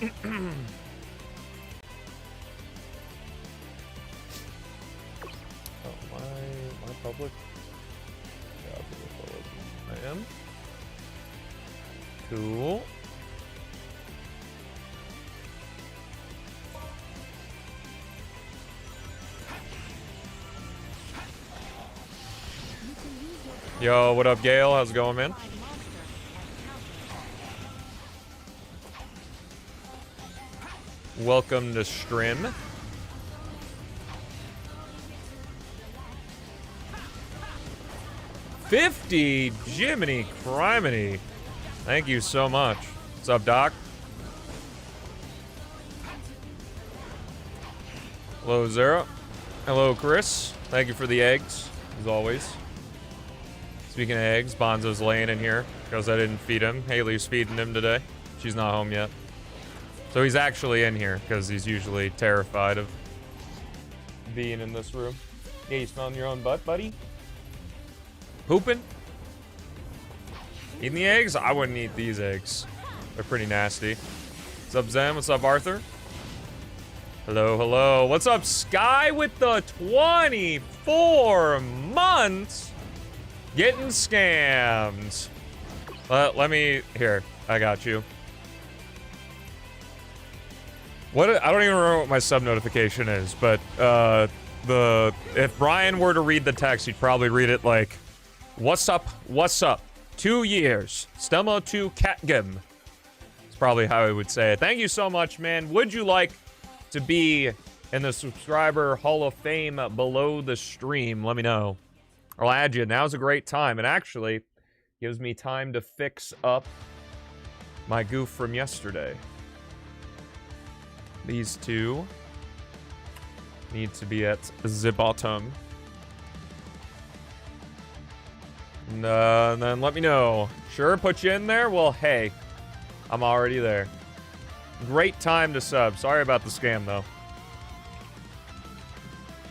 my public? Yeah, I am. Cool. Yo, what up, Gale? How's it going, man? Welcome to stream. $50, Jiminy Criminy. Thank you so much. What's up, Doc? Hello, Zara. Hello, Chris. Thank you for the eggs, as always. Speaking of eggs, Bonzo's laying in here because I didn't feed him. Haley's feeding him today. She's not home yet. So he's actually in here because he's usually terrified of being in this room. Yeah, you smelling your own butt, buddy? Pooping? Eating the eggs? I wouldn't eat these eggs. They're pretty nasty. What's up, Zen? What's up, Arthur? Hello, hello. What's up, Sky with the 24 months? Getting scammed. Let me... Here, I got you. What? I don't even remember what my sub notification is, but if Brian were to read the text, he'd probably read it like, "What's up? What's up? 2 years. Stelmo to Catgum." It's probably how he would say it. Thank you so much, man. Would you like to be in the subscriber Hall of Fame below the stream? Let me know. I'll add you. Now's a great time. It actually gives me time to fix up my goof from yesterday. These two need to be at the bottom. And then let me know. Sure, put you in there? Well, hey, I'm already there. Great time to sub. Sorry about the scam, though.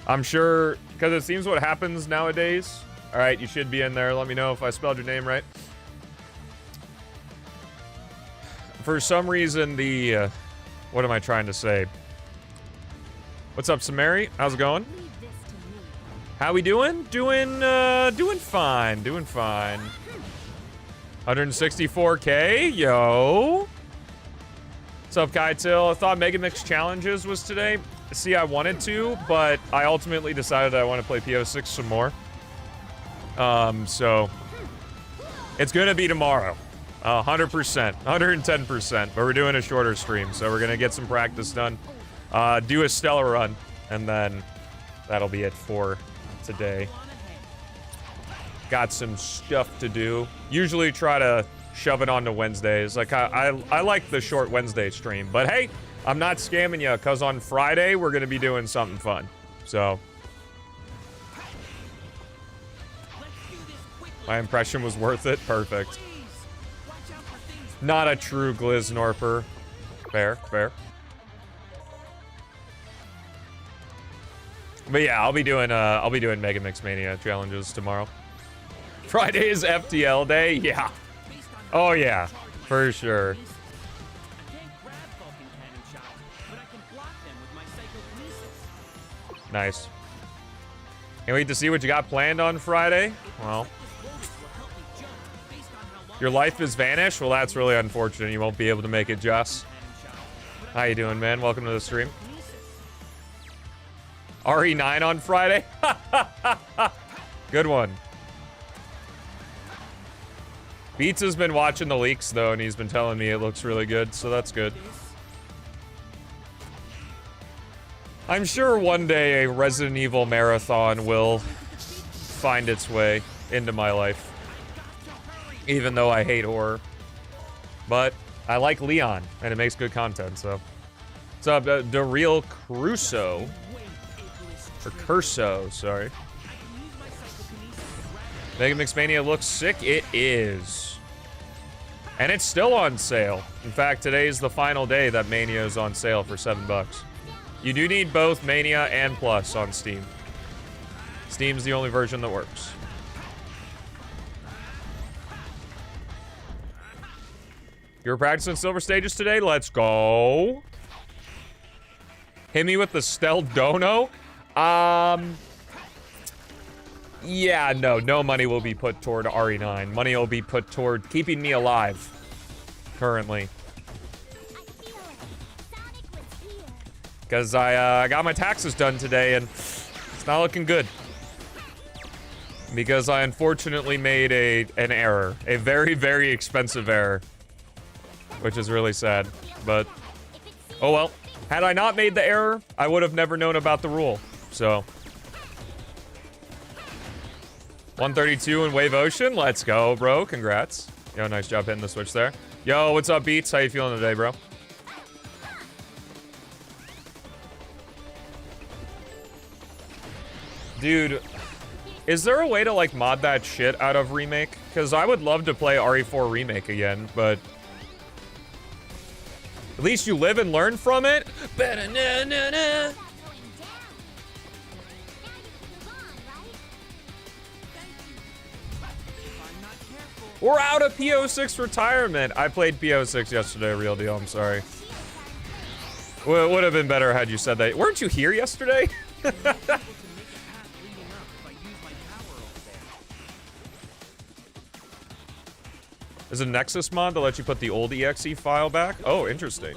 I'm sure, because it seems what happens nowadays. All right, you should be in there. Let me know if I spelled your name right. For some reason, the... what am I trying to say? What's up, Samari? How's it going? How we doing? Doing fine. Doing fine. 164K? Yo. What's up, Kaitil? I thought Megamix Challenges was today. See, I wanted to, but I ultimately decided I want to play P-06 some more. So... it's gonna be tomorrow. 100%, 110%, but we're doing a shorter stream, so we're gonna get some practice done, do a stellar run, and then that'll be it for today. Got some stuff to do. Usually try to shove it onto Wednesdays. Like, I like the short Wednesday stream, but hey, I'm not scamming you, because on Friday, we're gonna be doing something fun, so. My impression was worth it? Perfect. Not a true Glizznorper. Fair, fair. But yeah, I'll be doing Megamix Mania challenges tomorrow. Friday is FTL day, yeah. Oh yeah, for sure. Nice. Can't wait to see what you got planned on Friday. Well, your life is vanished? Well, that's really unfortunate. You won't be able to make it, Joss. How you doing, man? Welcome to the stream. RE9 on Friday? Good one. Beats has been watching the leaks, though, and he's been telling me it looks really good, so that's good. I'm sure one day a Resident Evil marathon will find its way into my life. Even though I hate horror. But I like Leon, and it makes good content, so. What's up, the real Crusoe? Or Curso, sorry. Megamix Mania looks sick. It is. And it's still on sale. In fact, today is the final day that Mania is on sale for $7. You do need both Mania and Plus on Steam. Steam's the only version that works. You were practicing silver stages today? Let's go. Hit me with the stealth dono. Yeah, no money will be put toward RE9. Money will be put toward keeping me alive. Currently. Because I got my taxes done today and it's not looking good. Because I unfortunately made an error. A very, very expensive error. Which is really sad. But, oh well. Had I not made the error, I would have never known about the rule. So. 132 in Wave Ocean. Let's go, bro. Congrats. Yo, nice job hitting the switch there. Yo, what's up, Beats? How you feeling today, bro? Dude, is there a way to, like, mod that shit out of Remake? Because I would love to play RE4 Remake again, but... At least you live and learn from it. Ba-da-na-na-na. We're out of P-06 retirement. I played P-06 yesterday, real deal. I'm sorry. Well, it would have been better had you said that. Weren't you here yesterday? There's a Nexus mod to let you put the old exe file back. Oh, interesting.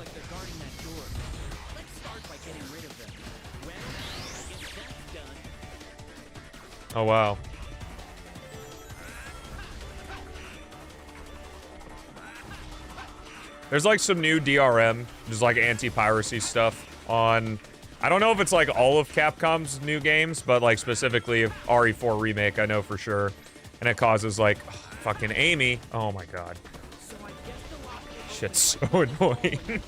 Oh, wow. There's like some new DRM, just like anti-piracy stuff on... I don't know if it's like all of Capcom's new games, but like specifically RE4 Remake, I know for sure. And it causes like... fucking Amy. Oh my god. Shit's so annoying.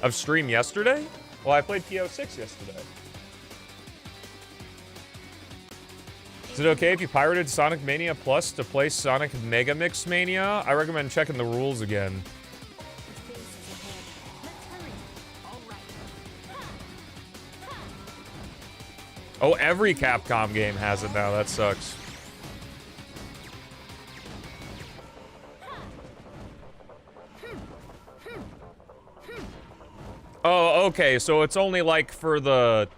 Of stream yesterday? Well, I played P-06 yesterday. Is it okay if you pirated Sonic Mania Plus to play Sonic Megamix Mania? I recommend checking the rules again. Oh, every Capcom game has it now. That sucks. Oh, okay. So it's only like for the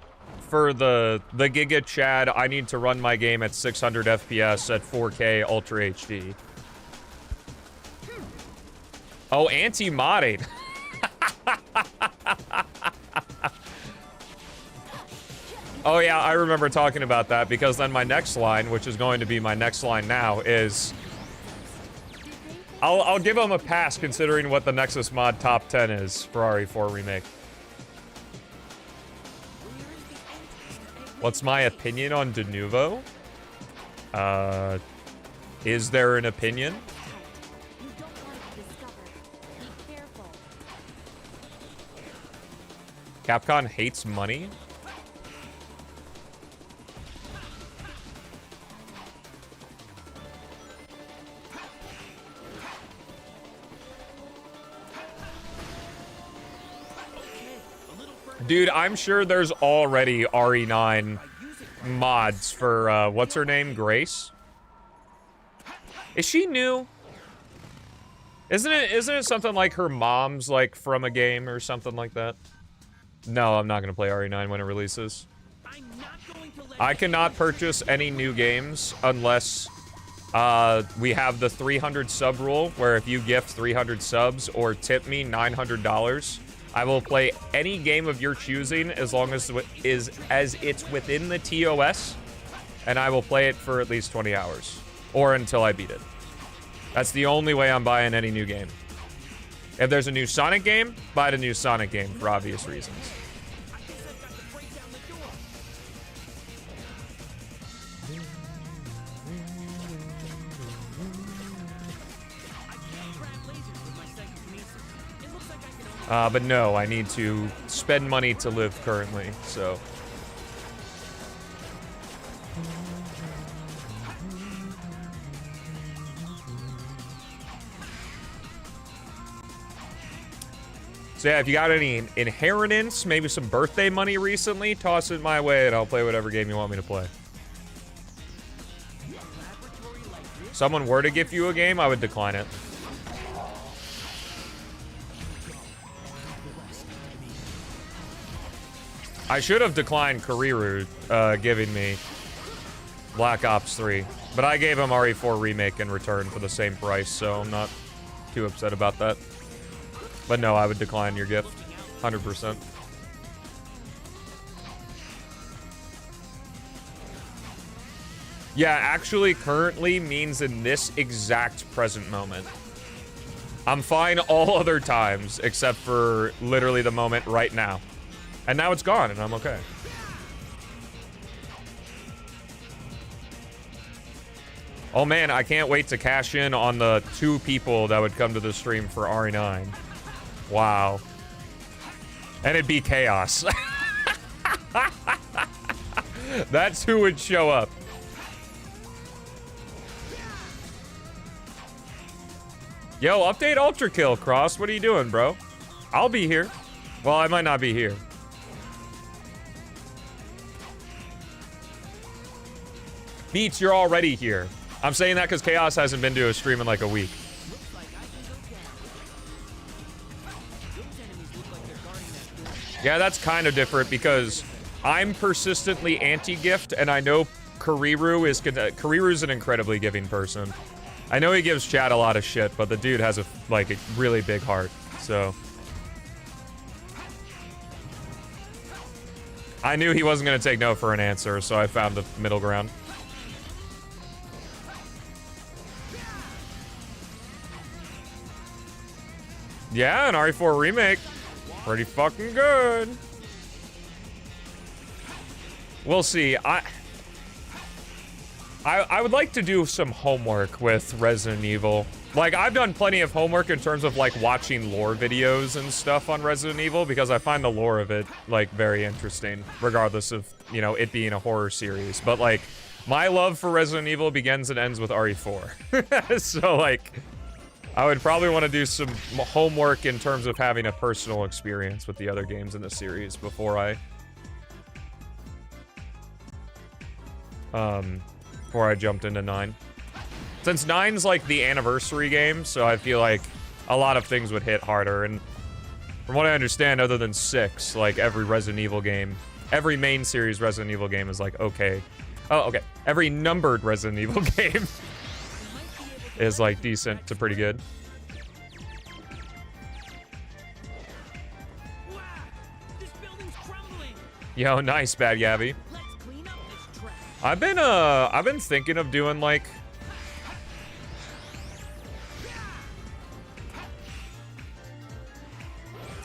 Giga Chad, I need to run my game at 600 FPS at 4K Ultra HD. Oh, anti-modding. Oh yeah, I remember talking about that because then my next line, which is going to be my next line now, is... I'll give them a pass considering what the Nexus mod top 10 is for RE4 Remake. What's my opinion on De Novo? Is there an opinion? Capcom hates money? Dude, I'm sure there's already RE9 mods for, what's her name? Grace? Is she new? Isn't it something like her mom's, like, from a game or something like that? No, I'm not gonna play RE9 when it releases. I cannot purchase any new games unless, we have the 300 sub rule, where if you gift 300 subs or tip me $900, I will play any game of your choosing as long as it's within the TOS, and I will play it for at least 20 hours, or until I beat it. That's the only way I'm buying any new game. If there's a new Sonic game, buy the new Sonic game for obvious reasons. But no, I need to spend money to live currently, so. So yeah, if you got any inheritance, maybe some birthday money recently, toss it my way and I'll play whatever game you want me to play. someone were to give you a game, I would decline it. I should have declined Kuriru giving me Black Ops 3, but I gave him RE4 Remake in return for the same price, so I'm not too upset about that. But no, I would decline your gift, 100%. Yeah, actually, currently means in this exact present moment. I'm fine all other times, except for literally the moment right now. And now it's gone, and I'm okay. Oh man, I can't wait to cash in on the 2 people that would come to the stream for RE9. Wow. And it'd be chaos. That's who would show up. Yo, update Ultra Kill, Cross. What are you doing, bro? I'll be here. Well, I might not be here. Beats, you're already here. I'm saying that because Chaos hasn't been to a stream in like a week. Yeah, that's kind of different because I'm persistently anti-gift, and I know Kuriru's an incredibly giving person. I know he gives chat a lot of shit, but the dude has a really big heart, so. I knew he wasn't gonna take no for an answer, so I found the middle ground. Yeah, an RE4 remake. Pretty fucking good. We'll see. I would like to do some homework with Resident Evil. Like, I've done plenty of homework in terms of, like, watching lore videos and stuff on Resident Evil, because I find the lore of it, like, very interesting, regardless of, you know, it being a horror series. But, like, my love for Resident Evil begins and ends with RE4. So, like, I would probably want to do some homework in terms of having a personal experience with the other games in the series before I jumped into 9. Since 9's like the anniversary game, so I feel like a lot of things would hit harder. And from what I understand, other than 6, like every Resident Evil game, every main series Resident Evil game is like okay. Oh, okay. Every numbered Resident Evil game is like decent to pretty good. Wow, this building's crumbling. Yo, nice, Bad Gabby. Let's clean up this trash. I've been thinking of doing like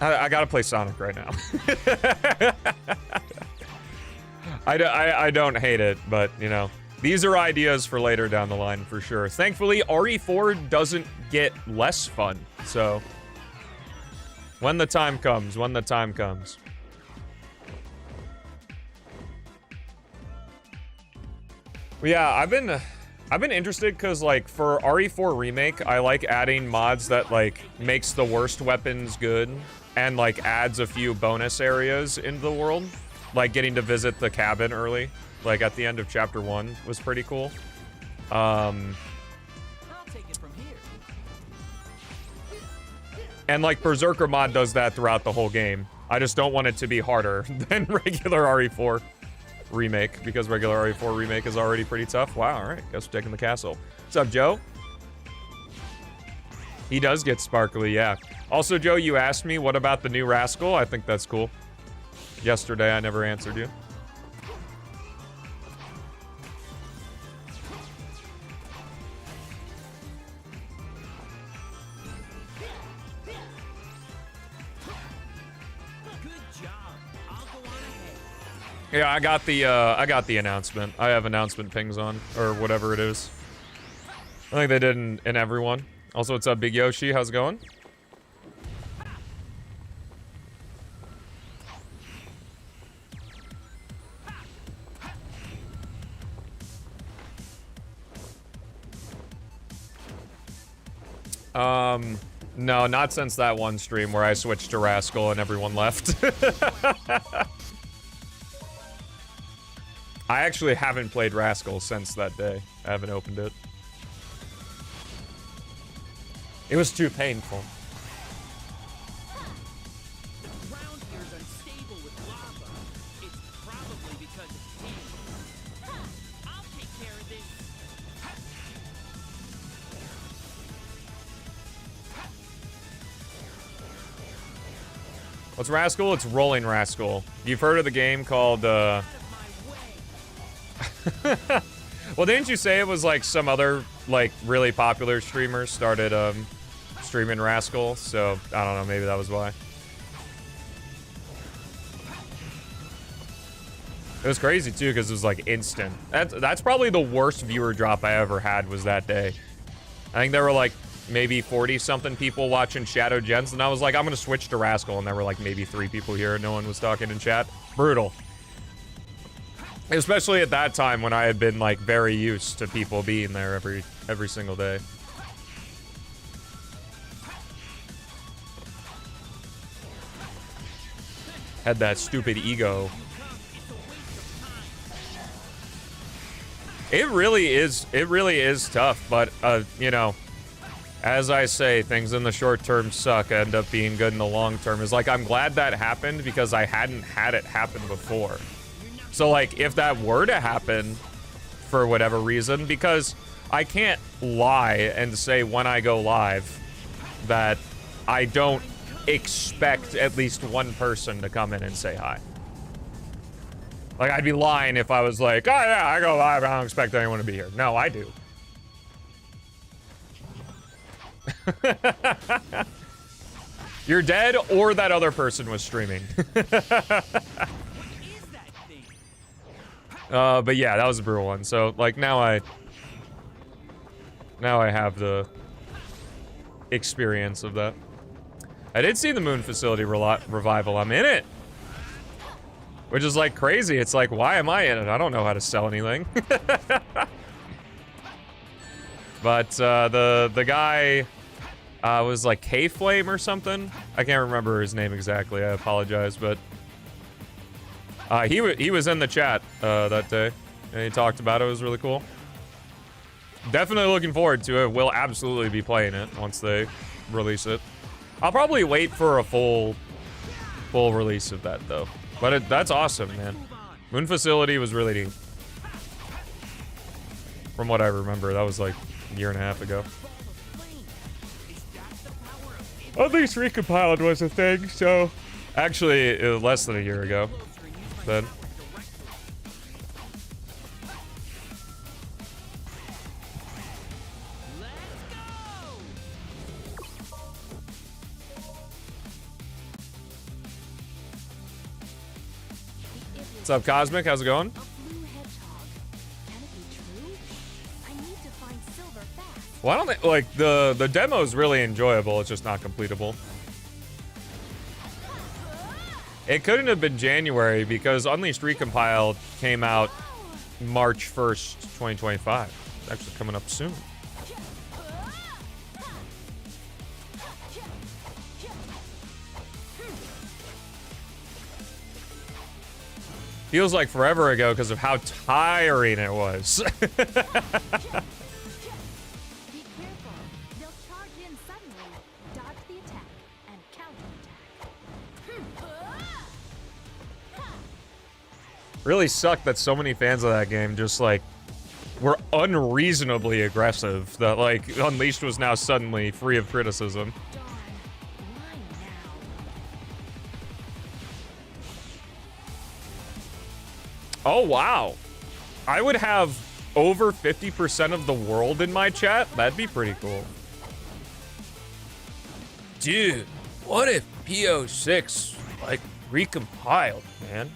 I gotta play Sonic right now. I don't hate it, but you know, these are ideas for later down the line for sure. Thankfully, RE4 doesn't get less fun, so when the time comes, when the time comes. Well, yeah, I've been interested because, like, for RE4 Remake, I like adding mods that, like, makes the worst weapons good and, like, adds a few bonus areas into the world. Like, getting to visit the cabin early, like, at the end of Chapter 1 was pretty cool. I'll take it from here. And, like, Berserker mod does that throughout the whole game. I just don't want it to be harder than regular RE4 Remake, because regular RE4 Remake is already pretty tough. Wow, alright, guess we're taking the castle. What's up, Joe? He does get sparkly, yeah. Also, Joe, you asked me, what about the new Rascal? I think that's cool. Yesterday, I never answered you. Good job. I'll go on ahead. Yeah, I got the announcement. I have announcement pings on, or whatever it is. I think they did in everyone. Also, what's up, Big Yoshi? How's it going? No, not since that one stream where I switched to Rascal and everyone left. I actually haven't played Rascal since that day. I haven't opened it. It was too painful. The ground here is unstable with lava. It's probably because of heat. I'll take care of this. What's Rascal? It's Rolling Rascal. You've heard of the game called, Out of my way. Well, didn't you say it was like some other, like, really popular streamer started, streaming Rascal? So, I don't know, maybe that was why. It was crazy, too, because it was, like, instant. That's probably the worst viewer drop I ever had was that day. I think there were, like, maybe 40-something people watching Shadow Gens, and I was like, I'm gonna switch to Rascal, and there were, like, maybe 3 people here, and no one was talking in chat. Brutal. Especially at that time when I had been, like, very used to people being there every single day. Had that stupid ego. It really is tough, but, you know, as I say, things in the short term suck, end up being good in the long term. Is like, I'm glad that happened because I hadn't had it happen before. So, like, if that were to happen for whatever reason, because I can't lie and say when I go live that I don't expect at least one person to come in and say hi. Like, I'd be lying if I was like, oh yeah, I go live, I don't expect anyone to be here. No, I do. You're dead, or that other person was streaming. But yeah, that was a brutal one. So, like, now I have the experience of that. I did see the Moon Facility revival. I'm in it. Which is, like, crazy. It's like, why am I in it? I don't know how to sell anything. But, the guy, was, like, K-Flame or something? I can't remember his name exactly. I apologize, but... he was in the chat, that day. And he talked about it. It was really cool. Definitely looking forward to it. We'll absolutely be playing it once they release it. I'll probably wait for a full release of that, though. But that's awesome, man. Moon Facility was really neat. From what I remember, that was like a year and a half ago. At least recompiled was a thing, so... Actually, it was less than a year ago. Then. What's up, Cosmic? How's it going? Well, I don't think, like, the demo's really enjoyable. It's just not completable. It couldn't have been January because Unleashed Recompiled came out March 1st, 2025. It's actually coming up soon. Feels like forever ago because of how tiring it was. Be careful. They'll charge in suddenly. Dodge the attack and counterattack. Really sucked that so many fans of that game just, like, were unreasonably aggressive. That, like, Unleashed was now suddenly free of criticism. Darn. Why now? Oh, wow. I would have over 50% of the world in my chat. That'd be pretty cool. Dude, what if P-06, like, recompiled, man?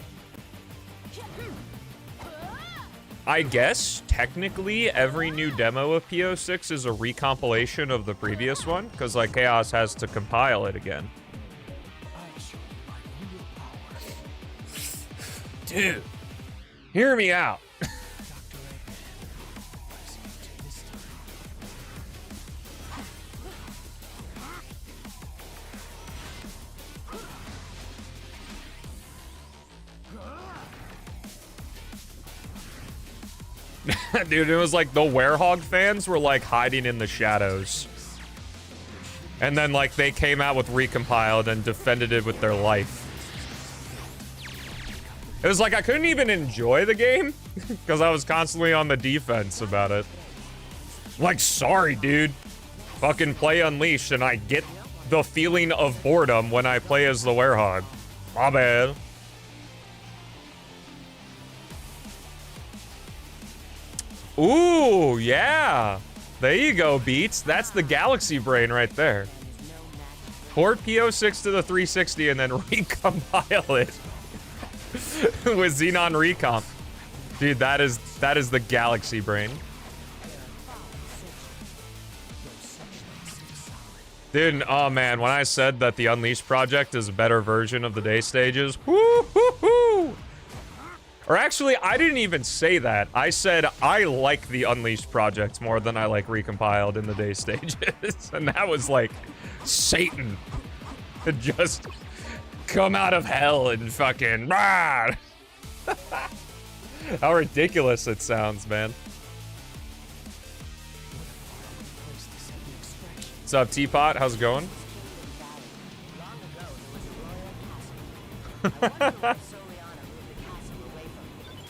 I guess, technically, every new demo of P-06 is a recompilation of the previous one, because, like, Chaos has to compile it again. Dude, hear me out. Dude, it was like the Werehog fans were like hiding in the shadows. And then, like, they came out with Recompiled and defended it with their life. It was like I couldn't even enjoy the game because I was constantly on the defense about it. Like, sorry, dude. Fucking play Unleashed and I get the feeling of boredom when I play as the Werehog. My bad. Ooh, yeah. There you go, Beats. That's the Galaxy Brain right there. Port P-06 to the 360 and then recompile it with Xenon Recomp. Dude, that is the Galaxy Brain. Dude, oh man, when I said that the Unleashed project is a better version of the day stages, woo-hoo-hoo! Or actually, I didn't even say that. I said I like the Unleashed project more than I like Recompiled in the day stages. And that was like Satan. To just come out of hell and fucking... Rah! How ridiculous it sounds, man. What's up, Teapot? How's it going?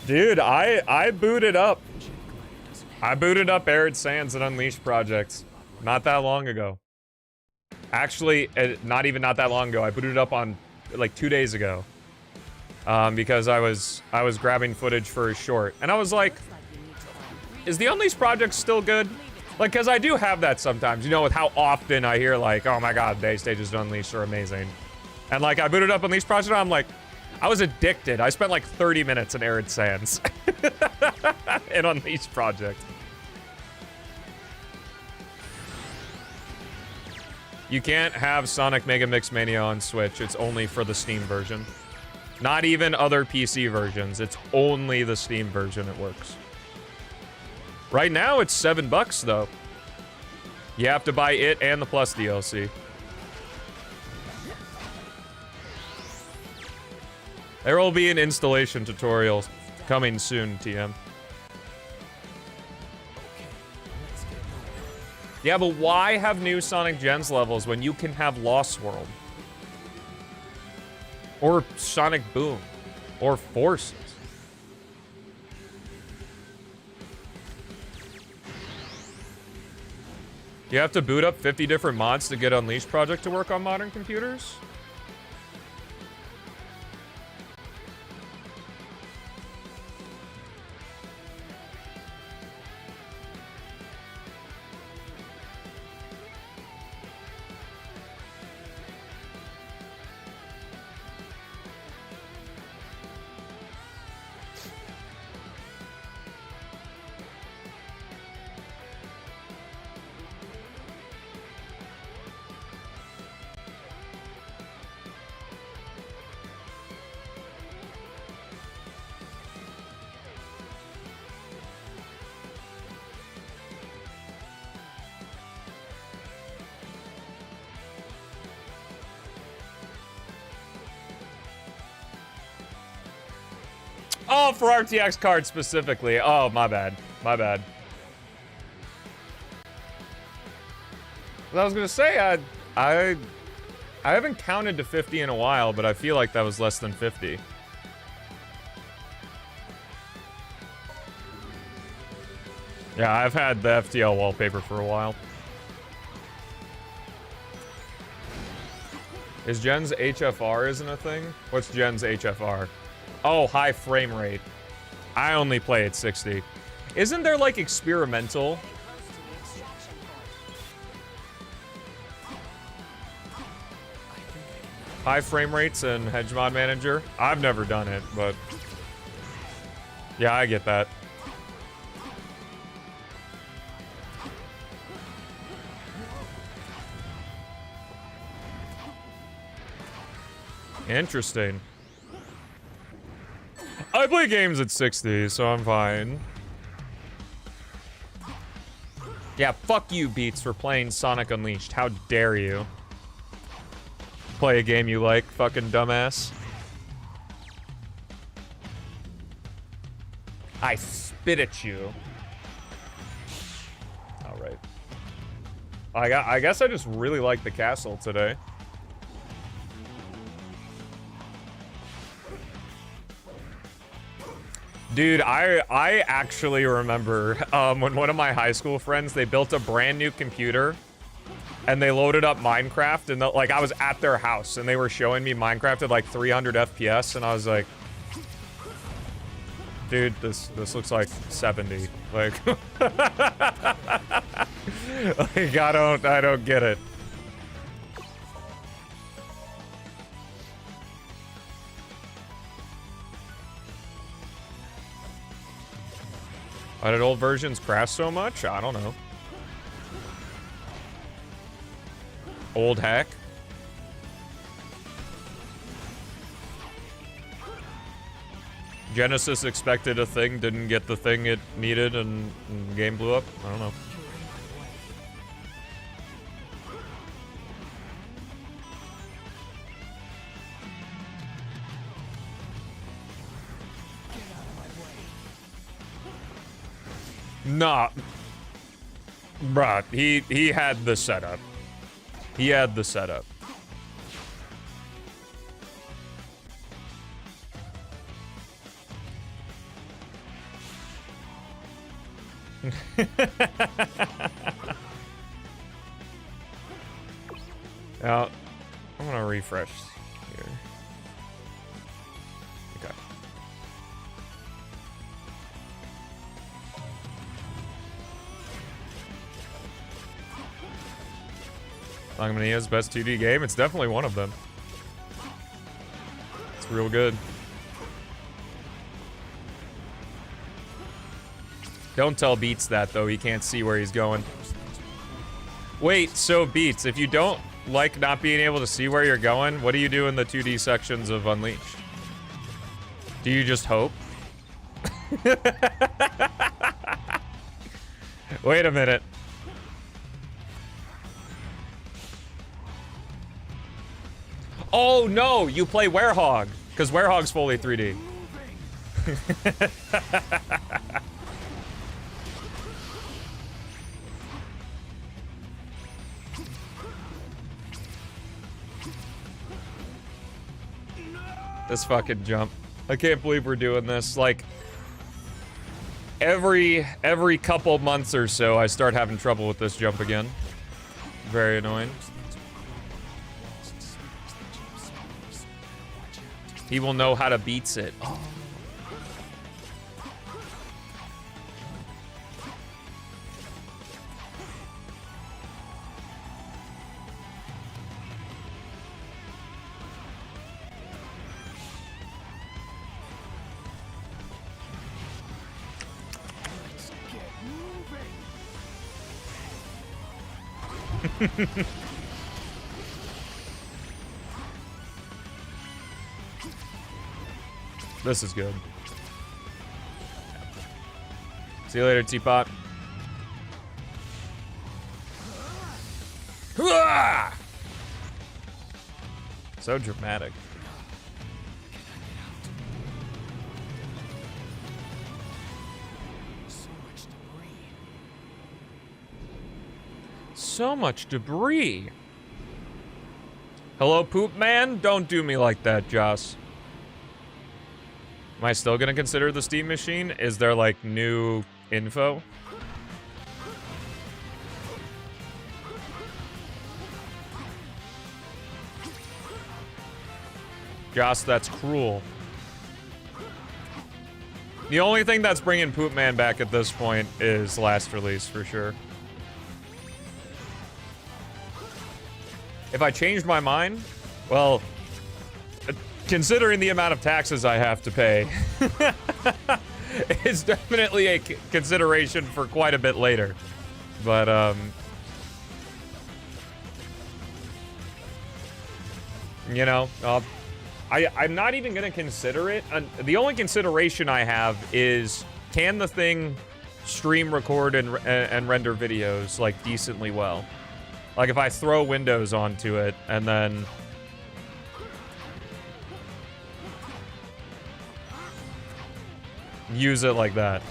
Dude, I booted up. I booted up Arid Sands and Unleashed projects not that long ago. Actually, not even not that long ago. I booted it up on like 2 days ago. Because I was grabbing footage for a short. And I was like, is the Unleashed project still good? Like, because I do have that sometimes, you know, with how often I hear like, oh my god, day stages to Unleashed are amazing. And like, I booted up Unleashed project, and I'm like, I was addicted. I spent like 30 minutes in Arid Sands. in Unleashed project. You can't have Sonic Megamix Mania on Switch. It's only for the Steam version. Not even other PC versions. It's only the Steam version it works. Right now, it's $7 though. You have to buy it and the Plus DLC. There will be an installation tutorial coming soon, TM. Yeah, but why have new Sonic Gens levels when you can have Lost World? Or Sonic Boom? Or Forces? You have to boot up 50 different mods to get Unleashed project to work on modern computers? Oh, for RTX cards specifically. Oh, my bad. My bad. Well, I was gonna say, I haven't counted to 50 in a while, but I feel like that was less than 50. Yeah, I've had the FTL wallpaper for a while. Is Gen's HFR isn't a thing? What's Gen's HFR? Oh, high frame rate. I only play at 60. Isn't there, like, experimental? High frame rates in Hedgemod Manager? I've never done it, but... yeah, I get that. Interesting. I play games at 60, so I'm fine. Yeah, fuck you, Beats, for playing Sonic Unleashed. How dare you? Play a game you like, fucking dumbass. I spit at you. Alright. I guess I just really like the castle today. Dude, I actually remember when one of my high school friends, they built a brand new computer and they loaded up Minecraft, and like I was at their house and they were showing me Minecraft at like 300 FPS, and I was like, dude, this looks like 70. Like, like I don't get it. Why did old versions crash so much? I don't know. Old hack. Genesis expected a thing, didn't get the thing it needed, and the game blew up. I don't know. Nah. Bruh, he had the setup. He had the setup. Now, I'm gonna refresh here. Okay. Longmania's best 2D game? It's definitely one of them. It's real good. Don't tell Beats that, though. He can't see where he's going. Wait, so Beats, if you don't like not being able to see where you're going, what do you do in the 2D sections of Unleashed? Do you just hope? Wait a minute. Oh no, you play Werehog, because Werehog's fully 3D. This fucking jump. I can't believe we're doing this. Like, every couple months or so, I start having trouble with this jump again. Very annoying. He will know how to beats it. Oh. This is good. See you later, Teapot. So dramatic. So much debris. Hello, Poop Man? Don't do me like that, Joss. Am I still gonna consider the Steam Machine? Is there, like, new info? Joss, that's cruel. The only thing that's bringing Poop Man back at this point is last release, for sure. If I changed my mind, well, considering the amount of taxes I have to pay, it's definitely a consideration for quite a bit later. But, you know, I'm not even going to consider it. The only consideration I have is, can the thing stream, record, and render videos, like, decently well? Like, if I throw Windows onto it, and then... use it like that.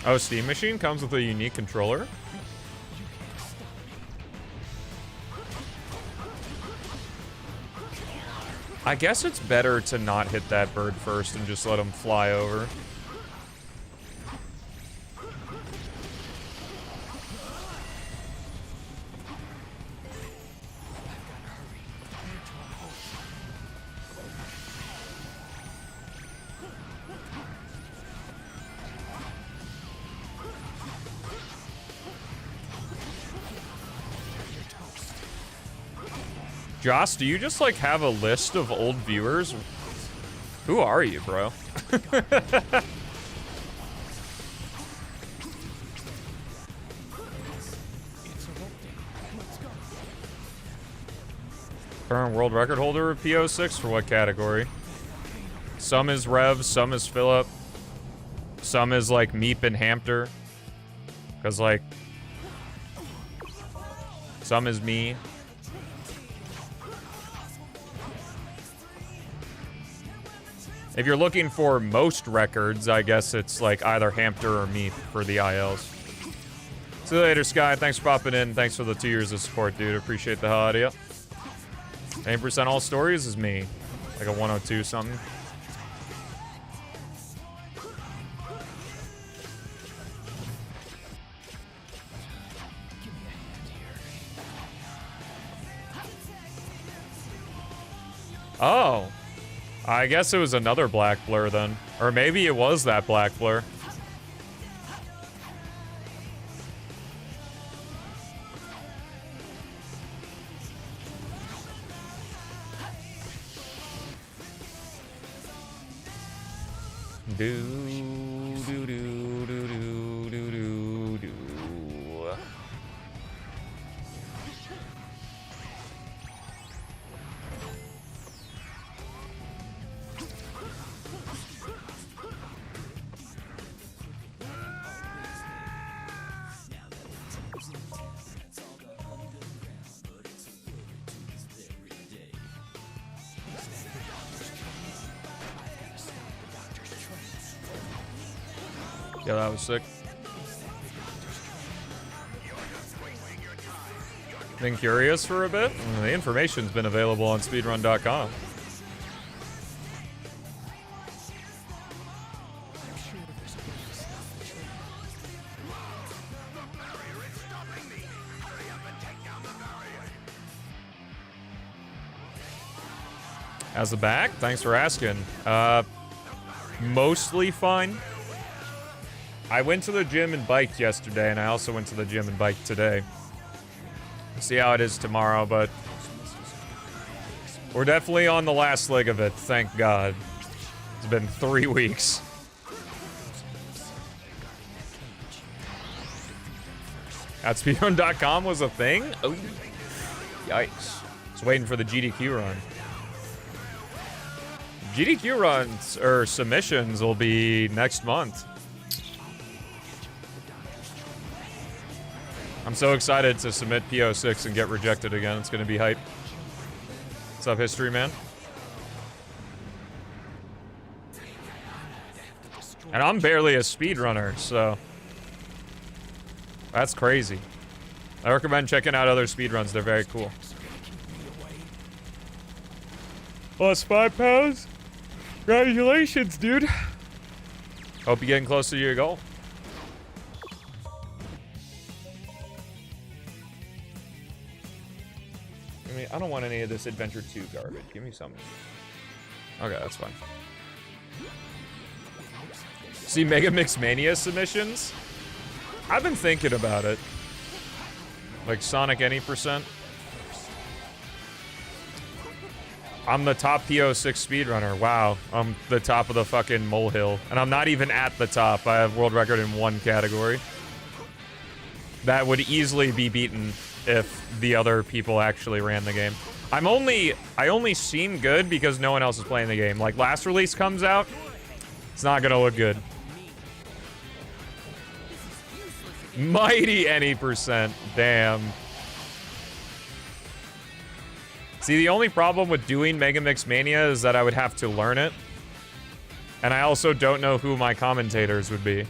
Oh, Steam Machine comes with a unique controller? I guess it's better to not hit that bird first and just let him fly over. Joss, do you just, like, have a list of old viewers? Who are you, bro? Current world record holder of P-06 for what category? Some is Rev, some is Philip, some is, like, Meep and Hampter. Because, like, some is me. If you're looking for most records, I guess it's like either Hampter or Meep for the ILs. See you later, Sky. Thanks for popping in. Thanks for the 2 years of support, dude. Appreciate the hell out of you. 80% all stories is me. Like a 102 something. Oh. I guess it was another black blur then. Or maybe it was that black blur. Do do do do do do do do. Yeah, that was sick. Been curious for a bit? The information's been available on speedrun.com. How's the back? Thanks for asking. Mostly fine. I went to the gym and biked yesterday, and I also went to the gym and biked today. See how it is tomorrow, but we're definitely on the last leg of it, thank God. It's been 3 weeks. At speedrun.com was a thing? Oh, yikes. Just waiting for the GDQ run. GDQ runs, or submissions, will be next month. I'm so excited to submit P-06 and get rejected again. It's gonna be hype. What's up, History Man? And I'm barely a speedrunner, so that's crazy. I recommend checking out other speedruns. They're very cool. Lost 5 pounds? Congratulations, dude. Hope you're getting closer to your goal. I don't want any of this Adventure 2 garbage. Give me something. Okay, that's fine. See Megamix Mania submissions? I've been thinking about it. Like Sonic any percent. I'm the top P-06 speedrunner. Wow. I'm the top of the fucking molehill. And I'm not even at the top. I have world record in 1 category. That would easily be beaten if the other people actually ran the game. I only seem good because no one else is playing the game. Like, last release comes out, it's not gonna look good. Mighty any percent. Damn. See, the only problem with doing Megamix Mania is that I would have to learn it. And I also don't know who my commentators would be.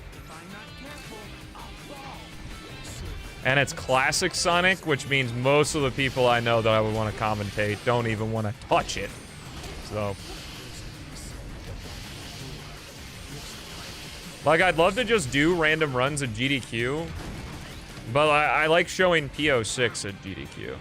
And it's classic Sonic, which means most of the people I know that I would want to commentate don't even want to touch it. So. Like, I'd love to just do random runs at GDQ, but I like showing P-06 at GDQ.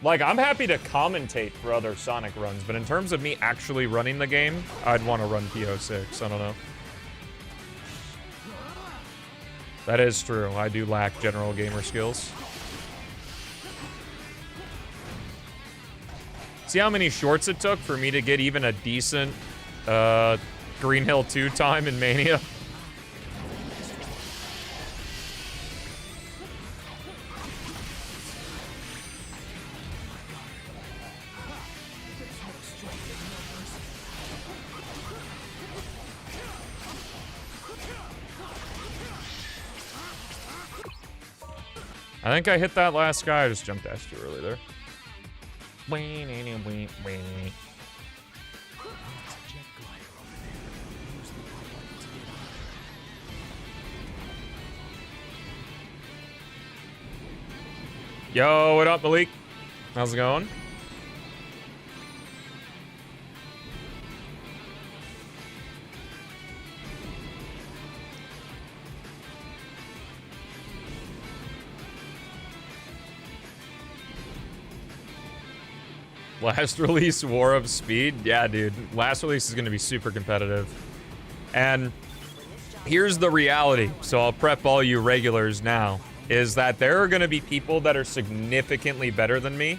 Like, I'm happy to commentate for other Sonic runs, but in terms of me actually running the game, I'd want to run P-06. I don't know. That is true. I do lack general gamer skills. See how many shorts it took for me to get even a decent Green Hill 2 time in Mania? I think I hit that last guy. I just jump dashed too early there. Yo, what up, Malik? How's it going? Last release, War of Speed? Yeah, dude. Last release is going to be super competitive. And here's the reality. So I'll prep all you regulars now. Is that there are going to be people that are significantly better than me.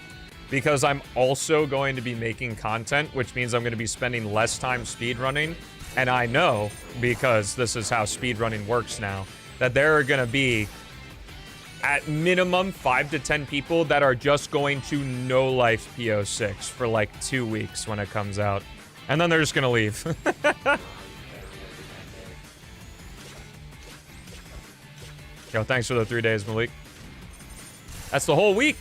Because I'm also going to be making content, which means I'm going to be spending less time speedrunning. And I know, because this is how speedrunning works now, that there are going to be at minimum 5 to 10 people that are just going to no life P-06 for like 2 weeks when it comes out. And then they're just gonna leave. Yo, thanks for the 3 days, Malik. That's the whole week.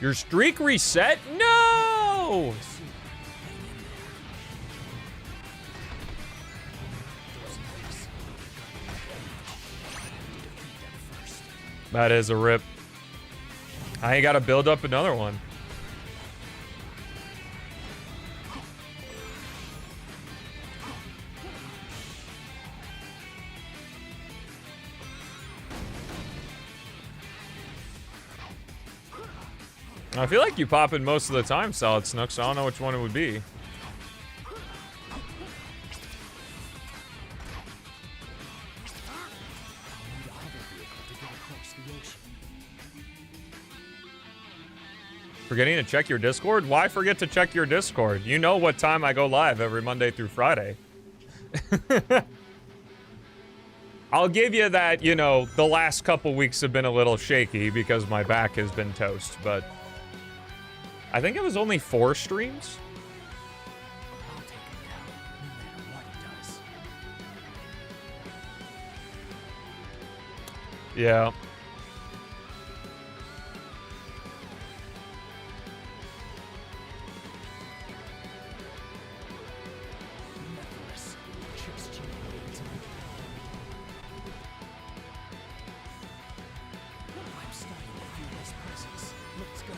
Your streak reset? No! That is a rip. I gotta build up another one. I feel like you pop in most of the time, Solid Snook, so I don't know which one it would be. Forgetting to check your Discord? Why forget to check your Discord? You know what time I go live every Monday through Friday. I'll give you that, you know, the last couple weeks have been a little shaky because my back has been toast, but I think it was only 4 streams. I'll take him down, no matter what he does. Yeah. I'm starting to feel his presence. Let's go.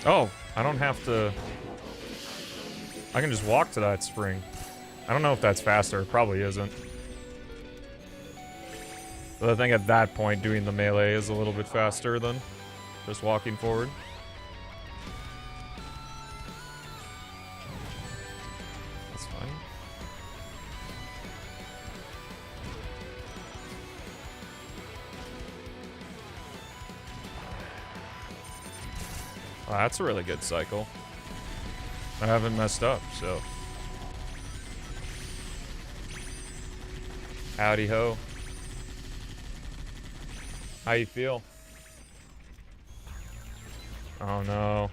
Oh, I don't have to... I can just walk to that spring. I don't know if that's faster. It probably isn't. But I think at that point, doing the melee is a little bit faster than just walking forward. That's fine. Well, that's a really good cycle. I haven't messed up, so. Howdy ho. How you feel? Oh no.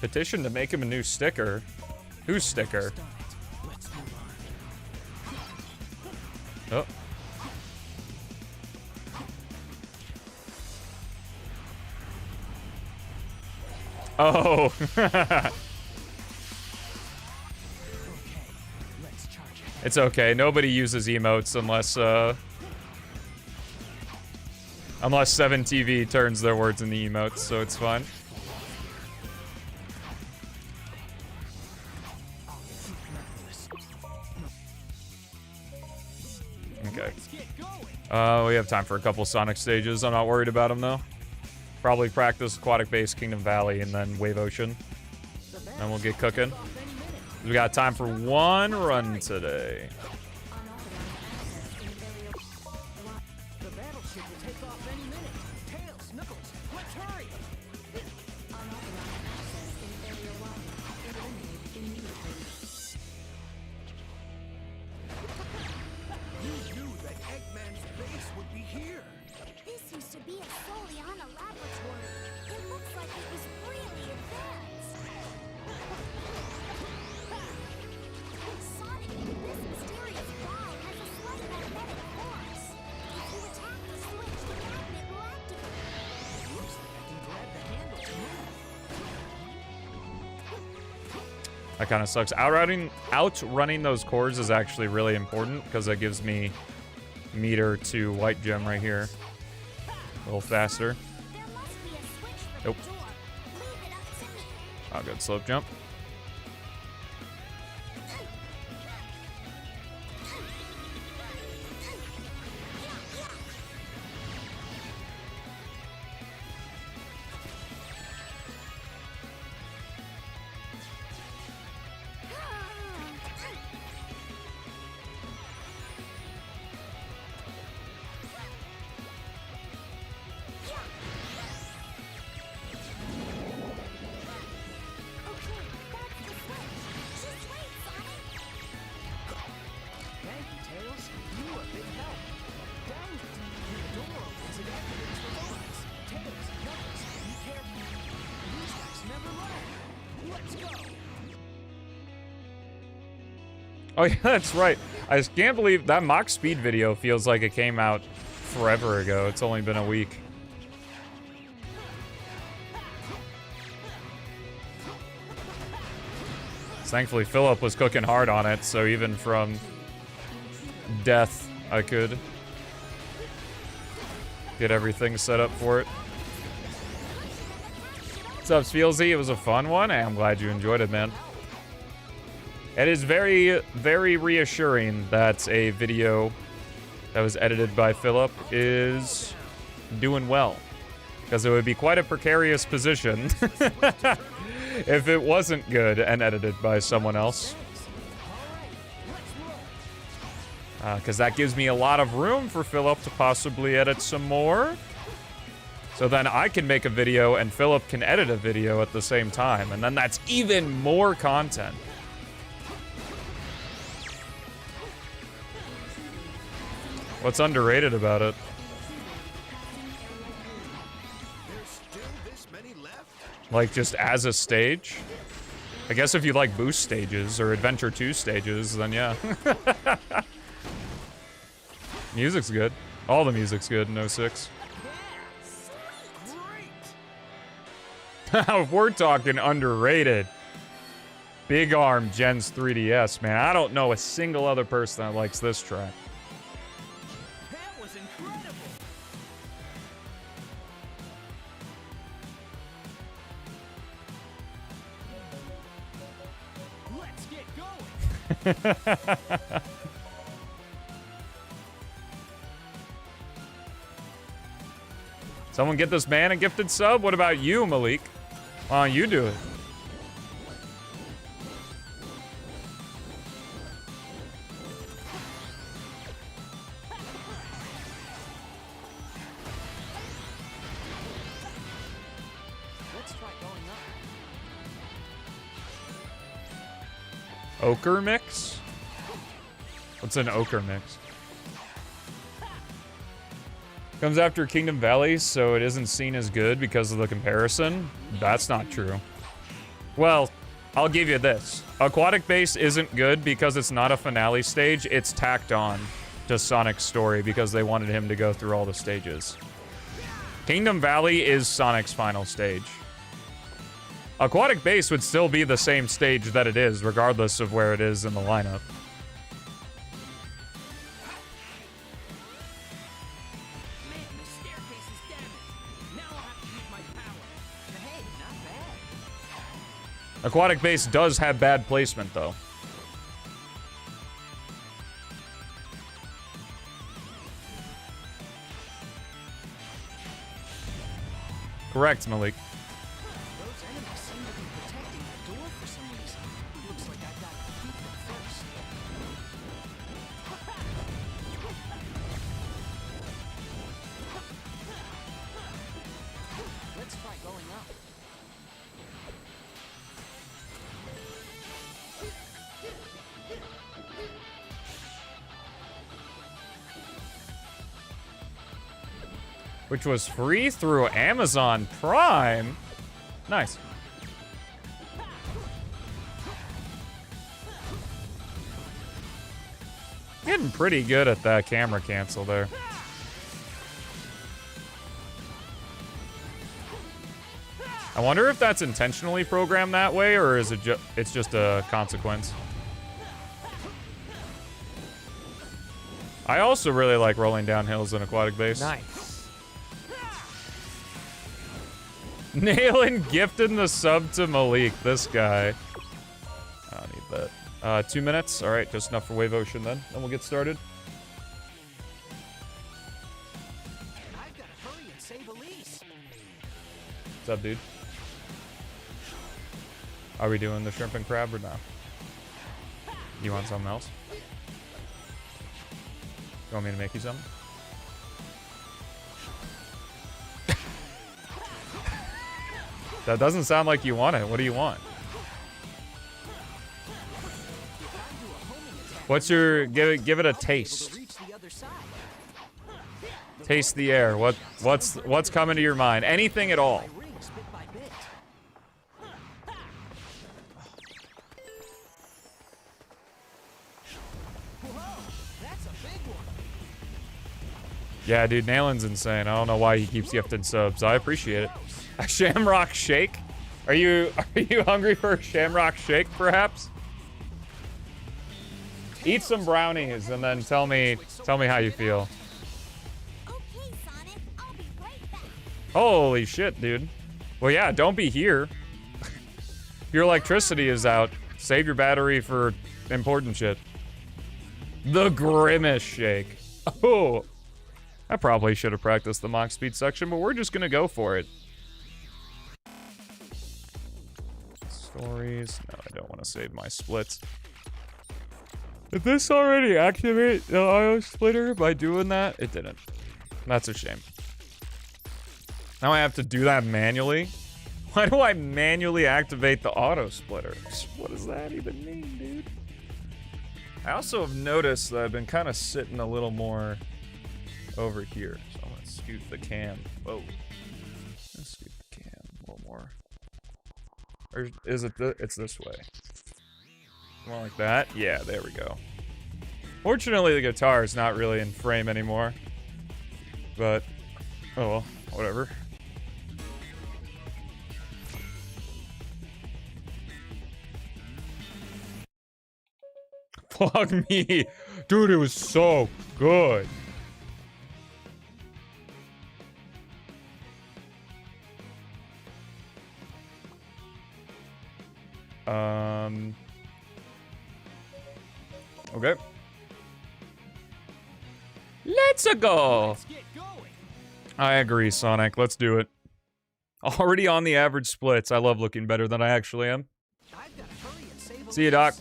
Petition to make him a new sticker. Whose sticker? Oh. Oh. It's okay. Nobody uses emotes unless 7TV turns their words into emotes, so it's fine. We have time for a couple Sonic stages. I'm not worried about them, though. Probably practice Aquatic Base, Kingdom Valley, and then Wave Ocean. And we'll get cooking. We got time for one run today. That kind of sucks. Outrunning those cores is actually really important because that gives me meter to white gem right here. A little faster. Nope. Oh, good slope jump. Oh yeah, that's right. I just can't believe that mock speed video feels like it came out forever ago. It's only been a week. Thankfully, Philip was cooking hard on it, so even from death, I could get everything set up for it. What's up, Spielsy? It was a fun one. I'm glad you enjoyed it, man. It is very, very reassuring that a video that was edited by Philip is doing well. Because it would be quite a precarious position if it wasn't good and edited by someone else. Because that gives me a lot of room for Philip to possibly edit some more. So then I can make a video and Philip can edit a video at the same time. And then that's even more content. What's underrated about it? Like, just as a stage? I guess if you like boost stages or Adventure 2 stages, then yeah. Music's good. All the music's good in 06. If we're talking underrated, Big Arm Gens 3DS, man. I don't know a single other person that likes this track. That was incredible. Let's get going. Someone get this man a gifted sub? What about you, Malik? Why don't you do it? Let's try going up. Ochre mix? What's an ochre mix? Comes after Kingdom Valley, so it isn't seen as good because of the comparison. That's not true. Well, I'll give you this. Aquatic Base isn't good because it's not a finale stage. It's tacked on to Sonic's story because they wanted him to go through all the stages. Kingdom Valley is Sonic's final stage. Aquatic Base would still be the same stage that it is, regardless of where it is in the lineup. Aquatic Base does have bad placement, though. Correct, Malik. Those enemies seem to be protecting the door for some reason. Looks like I gotta defeat them first. Let's try going up. Which was free through Amazon Prime. Nice. Getting pretty good at that camera cancel there. I wonder if that's intentionally programmed that way, or is it it's just a consequence. I also really like rolling down hills in Aquatic Base. Nice. Nailing gifting the sub to Malik, this guy. I don't need that. 2 minutes. All right, just enough for Wave Ocean then. Then we'll get started. I've gotta hurry and save Elise. What's up, dude? Are we doing the shrimp and crab or no? You want something else? You want me to make you something? That doesn't sound like you want it. What do you want? What's your give it a taste? Reach the other side. Taste the air. What's coming to your mind? Anything at all. Rings bit by bit. That's a big one. Yeah, dude, Nalen's insane. I don't know why he keeps gifting subs. I appreciate it. A Shamrock Shake? Are you hungry for a Shamrock Shake, perhaps? Eat some brownies and then tell me how you feel. Okay, Sonic, I'll be right back. Holy shit, dude. Well, yeah, don't be here. Your electricity is out. Save your battery for important shit. The Grimace Shake. Oh. I probably should have practiced the Mach Speed section, but we're just gonna go for it. Stories. No, I don't want to save my splits. Did this already activate the auto splitter by doing that? It didn't. That's a shame. Now I have to do that manually? Why do I manually activate the auto splitter? What does that even mean, dude? I also have noticed that I've been kind of sitting a little more over here. So I'm gonna scoot the cam. Whoa. Let's scoot the cam a little more. Or is it it's this way? More like that? Yeah, there we go. Fortunately, the guitar is not really in frame anymore. But, oh well, whatever. Fuck me. Dude, it was so good. Okay. Let's go. Let's get going. I agree, Sonic. Let's do it. Already on the average splits. I love looking better than I actually am. I've got to hurry and save See you, Doc.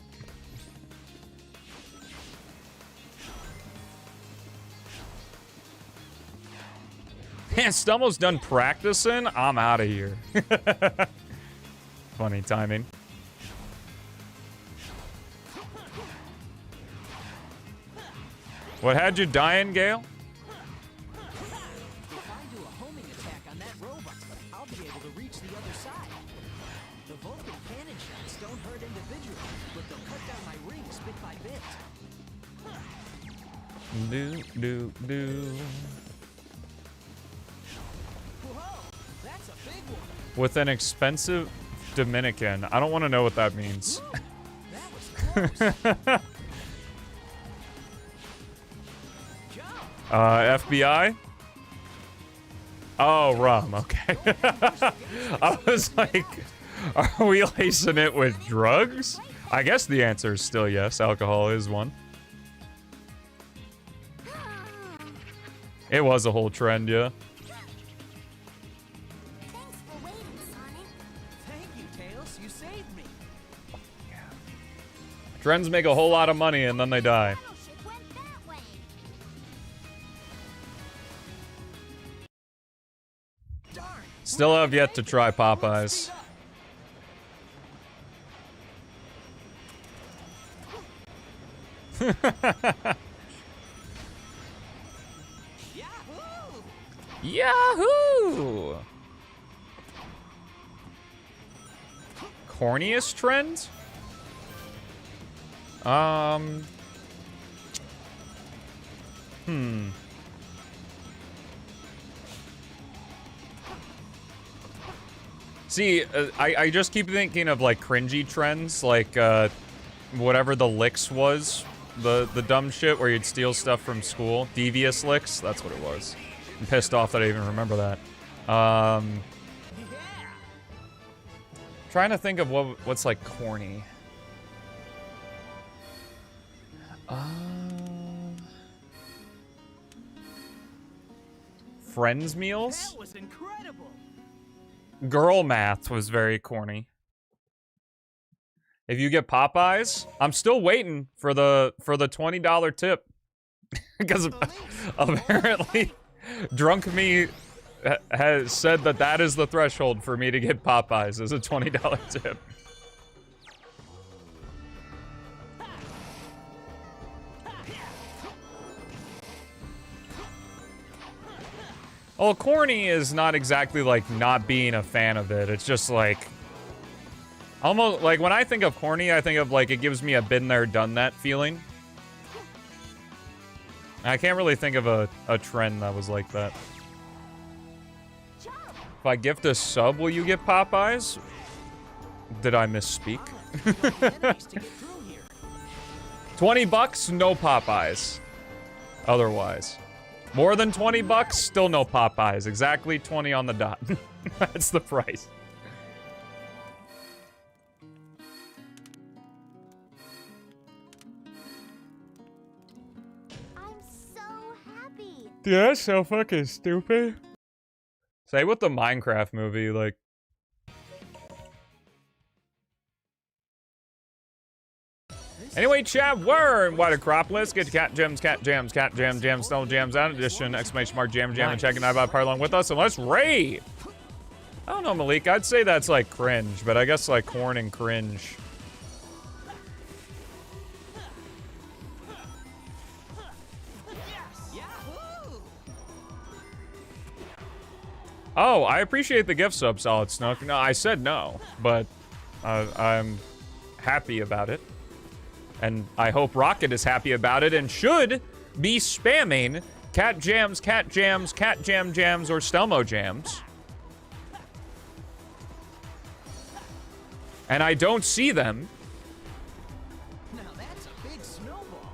Man, Stummel's done practicing. I'm out of here. Funny timing. What had you dying, Gale? If I do a homing attack on that robot, I'll be able to reach the other side. The Vulcan cannon shots don't hurt individually, but they'll cut down my rings bit by bit. Do. Whoa, that's a big one. With an expensive Dominican. I don't want to know what that means. Whoa, that was close. FBI? Oh, rum. Okay. I was like, are we lacing it with drugs? I guess the answer is still yes. Alcohol is one. It was a whole trend, yeah. Thanks for waiting, Sonic. Thank you, Tails. You saved me. Trends make a whole lot of money and then they die. Battleship went that way. Darn. Still have yet to try Popeyes. Yahoo! Yahoo! Corniest trend? See, I just keep thinking of, like, cringy trends, like, whatever the licks was. The dumb shit where you'd steal stuff from school. Devious licks, that's what it was. I'm pissed off that I even remember that. Yeah. Trying to think of what's, like, corny. Friends meals? That was incredible. Girl math was very corny. If you get Popeyes, I'm still waiting for the $20 tip. Because apparently Drunk Me has said that is the threshold for me to get Popeyes, is a $20 tip. Well, corny is not exactly like not being a fan of it. It's just like almost like when I think of corny, I think of like it gives me a been there, done that feeling. I can't really think of a trend that was like that. If I gift a sub, will you get Popeyes? Did I misspeak? 20 bucks, no Popeyes. Otherwise. More than 20 bucks, still no Popeyes. Exactly 20 on the dot. That's the price. I'm so happy. Dude, that's so fucking stupid. Say with the Minecraft movie, like... Anyway, chat, we're in White Acropolis. Get cat gems, stone gems, out addition, exclamation mark, jam, and checking out about part along with us, and let's raid! I don't know, Malik, I'd say that's like cringe, but I guess like corn and cringe. Oh, I appreciate the gift sub, Solid Snook. No, I said no, but I'm happy about it. And I hope Rocket is happy about it and should be spamming cat jams, cat jams, cat jam jams, or Stelmo jams. And I don't see them. Now that's a big snowball.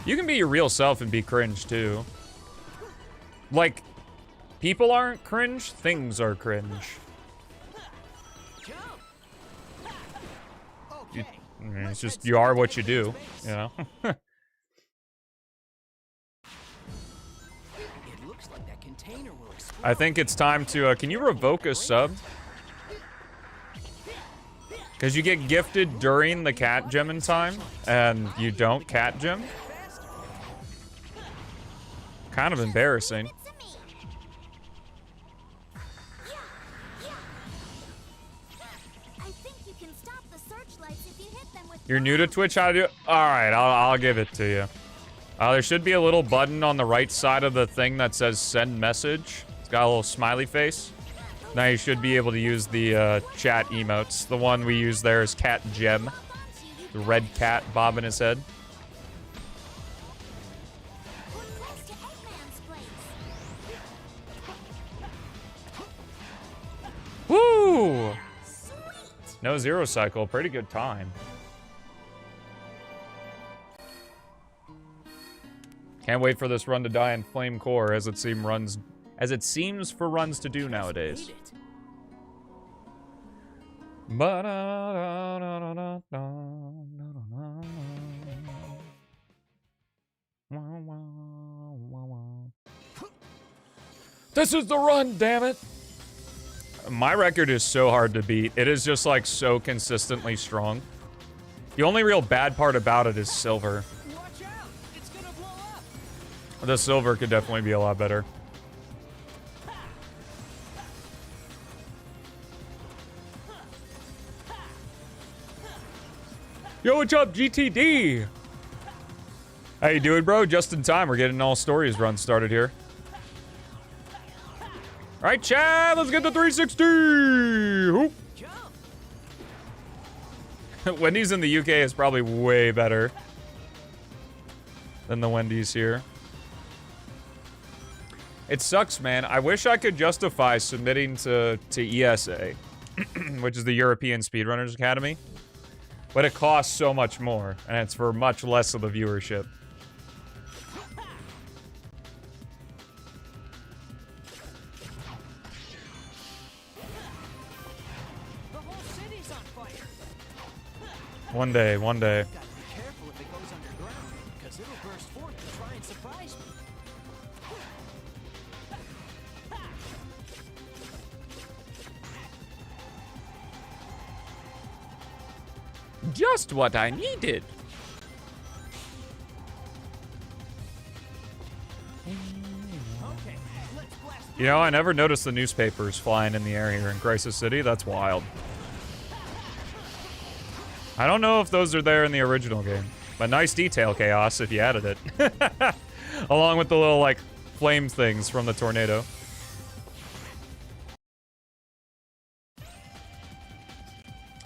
You can be your real self and be cringe too. Like, people aren't cringe, things are cringe. It's just, you are what you do, you know? It looks like that container will explode. I think it's time to, can you revoke a sub? Because you get gifted during the cat gemming time, and you don't cat gem. Kind of embarrassing. You're new to Twitch? How do you... Alright, I'll give it to you. There should be a little button on the right side of the thing that says send message. It's got a little smiley face. Now you should be able to use the chat emotes. The one we use there is Cat Gem. The red cat bobbing his head. Woo! No zero cycle. Pretty good time. Can't wait for this run to die in flame core as it seems for runs to do nowadays. This is the run, damn it! My record is so hard to beat. It is just like so consistently strong. The only real bad part about it is silver. The silver could definitely be a lot better. Yo, what's up, GTD? How you doing, bro? Just in time. We're getting all stories run started here. All right, Chad, let's get the 360. Oop. Wendy's in the UK is probably way better than the Wendy's here. It sucks, man. I wish I could justify submitting to ESA, which is the European Speedrunners Academy, but it costs so much more, and it's for much less of the viewership. The whole city's on fire. One day, one day. Gotta be careful if it goes underground, because it'll burst forth to try and surprise me. Just what I needed. You know, I never noticed the newspapers flying in the air here in Crisis City. That's wild. I don't know if those are there in the original game, but nice detail, Chaos, if you added it. Along with the little, like, flame things from the tornado.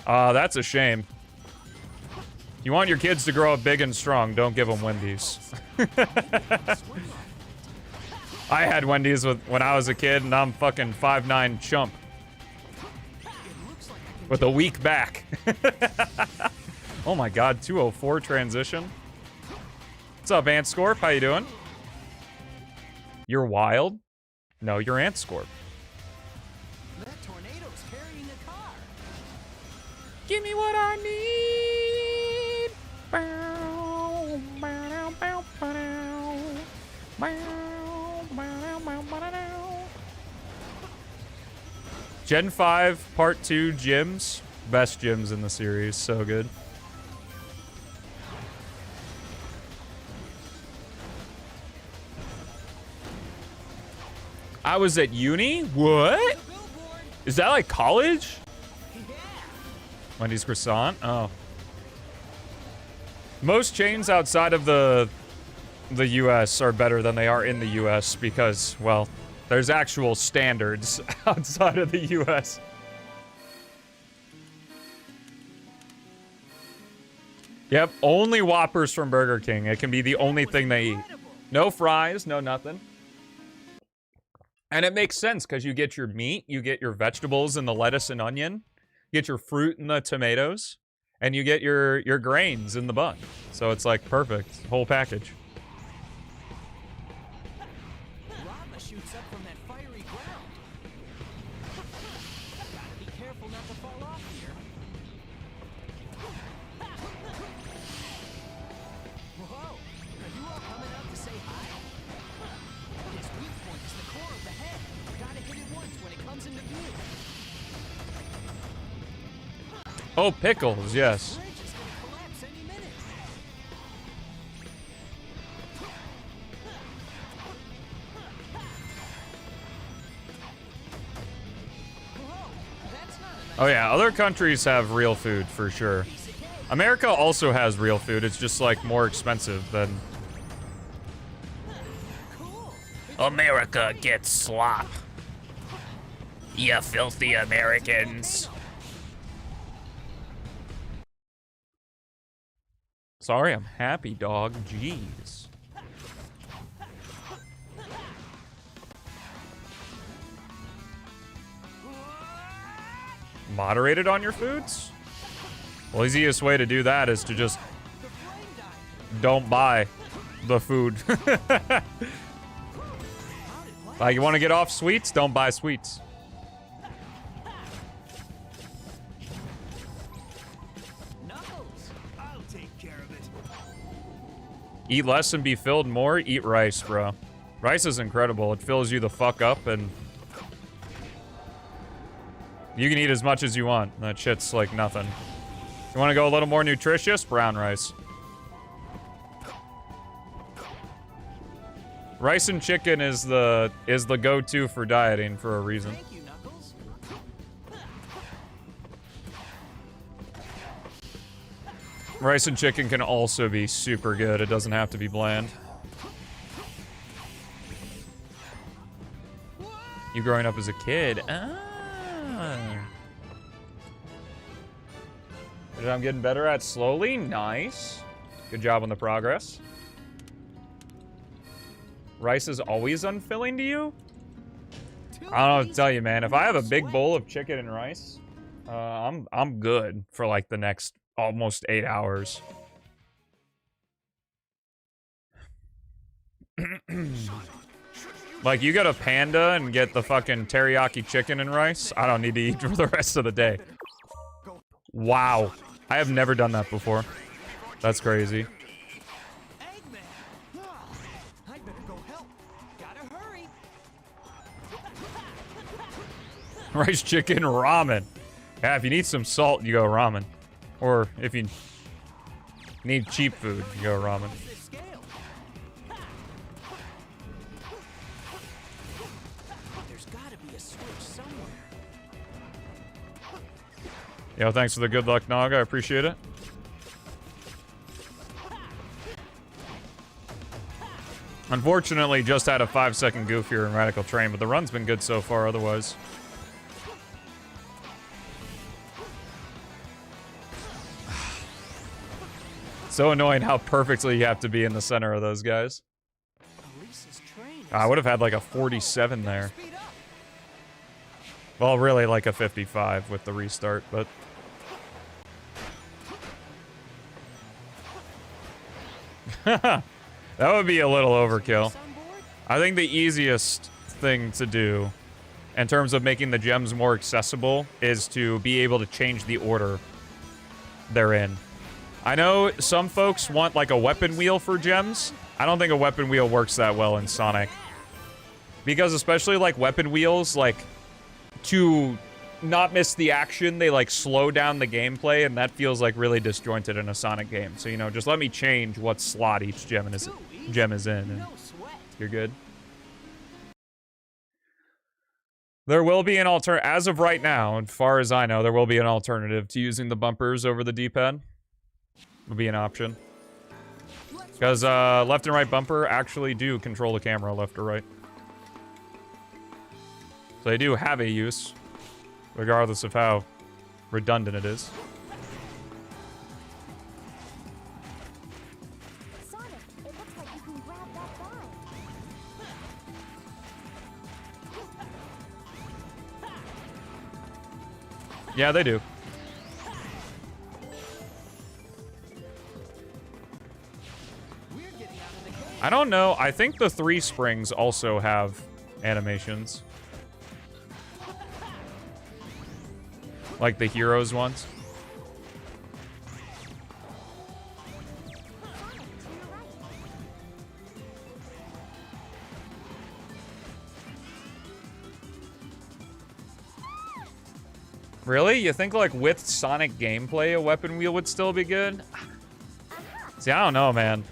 That's a shame. You want your kids to grow up big and strong, don't give them Wendy's. I had Wendy's when I was a kid, and I'm fucking 5'9" chump. With a weak back. Oh my god, 204 transition. What's up, Ant Scorp? How you doing? You're wild? No, you're Ant Scorp. That tornado's carrying a car. Give me what I need. Gen 5 Part 2 gyms. Best gyms in the series. So good. I was at uni? What? Is that like college? Wendy's croissant? Oh. Most chains outside of the US are better than they are in the US because, well, there's actual standards outside of the US. Yep, only Whoppers from Burger King. It can be the only thing they eat. No fries, no nothing. And it makes sense because you get your meat, you get your vegetables and the lettuce and onion, you get your fruit and the tomatoes, and you get your grains in the bun. So it's like perfect, whole package. Lava shoots up from that fiery ground. Gotta be careful not to fall off here. Whoa! Are you all coming out to say hi? Its weak point is the core of the head. Gotta hit it once when it comes into view. Oh, pickles, yes. Bridge is gonna collapse any minute. Whoa! That's not a nice Oh yeah, other countries have real food for sure. piece of cake. America also has real food, it's just like more expensive than... Cool. America gets slop. You filthy Americans. Sorry, I'm happy, dog. Jeez. Moderated on your foods? Well, the easiest way to do that is to just don't buy the food. Like, you want to get off sweets? Don't buy sweets. Knuckles. I'll take care of it. Eat less and be filled more? Eat rice, bro. Rice is incredible. It fills you the fuck up, and you can eat as much as you want. That shit's like nothing. You want to go a little more nutritious? Brown rice. Rice and chicken is the go-to for dieting for a reason. Thank you, Knuckles. Rice and chicken can also be super good. It doesn't have to be bland. You growing up as a kid? Ah. Which I'm getting better at slowly. Nice. Good job on the progress. Rice is always unfilling to you? I don't know what to tell you, man. If I have a big bowl of chicken and rice, I'm good for like the next almost 8 hours. Like, you go to Panda and get the fucking teriyaki chicken and rice, I don't need to eat for the rest of the day. Wow. I have never done that before. That's crazy. Eggman. I better go help. Gotta hurry. Rice, chicken, ramen. Yeah, if you need some salt, you go ramen. Or if you need cheap food, you go ramen. This scale. There's gotta be a switch somewhere. Yo, thanks for the good luck, Nog. I appreciate it. Unfortunately, just had a 5-second goof here in Radical Train, but the run's been good so far otherwise. So annoying how perfectly you have to be in the center of those guys. Elise's train I would have had like a 47 there. Well, really like a 55 with the restart, but... That would be a little overkill. I think the easiest thing to do in terms of making the gems more accessible is to be able to change the order they're in. I know some folks want like a weapon wheel for gems. I don't think a weapon wheel works that well in Sonic. Because especially like weapon wheels, like to not miss the action, they like slow down the gameplay, and that feels like really disjointed in a Sonic game. So, you know, just let me change what slot each gem is in, and you're good. There will be an alternative, as of right now, as far as I know, there will be an alternative to using the bumpers over the D-pad. Will be an option. Because left and right bumper actually do control the camera left or right. So they do have a use, regardless of how redundant it is. Sonic, it looks like you can grab that vine. Yeah, they do. I don't know. I think the 3 springs also have animations. Like the heroes ones. Really? You think like with Sonic gameplay a weapon wheel would still be good? See, I don't know, man.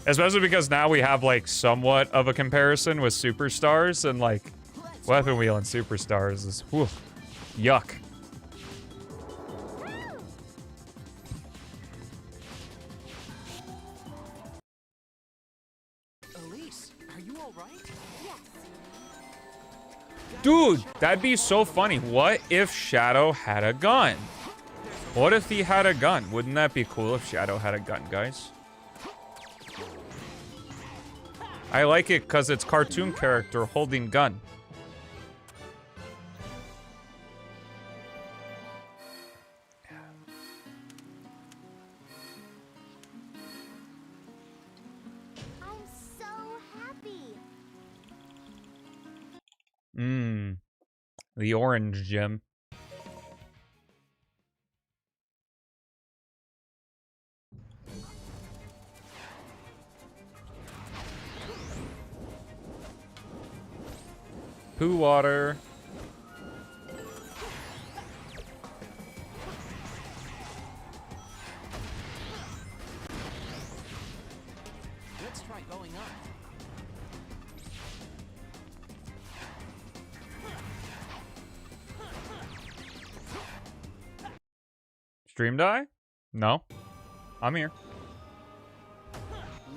Especially because now we have like somewhat of a comparison with Superstars, and like weapon wheel and Superstars is whew, yuck. Elise, are you all right? Yes. Dude, that'd be so funny. What if Shadow had a gun? What if he had a gun? Wouldn't that be cool if Shadow had a gun, guys? I like it because it's cartoon character holding gun. I'm so happy. The orange gem. Poo water. Let's try going up. Stream die? No. I'm here.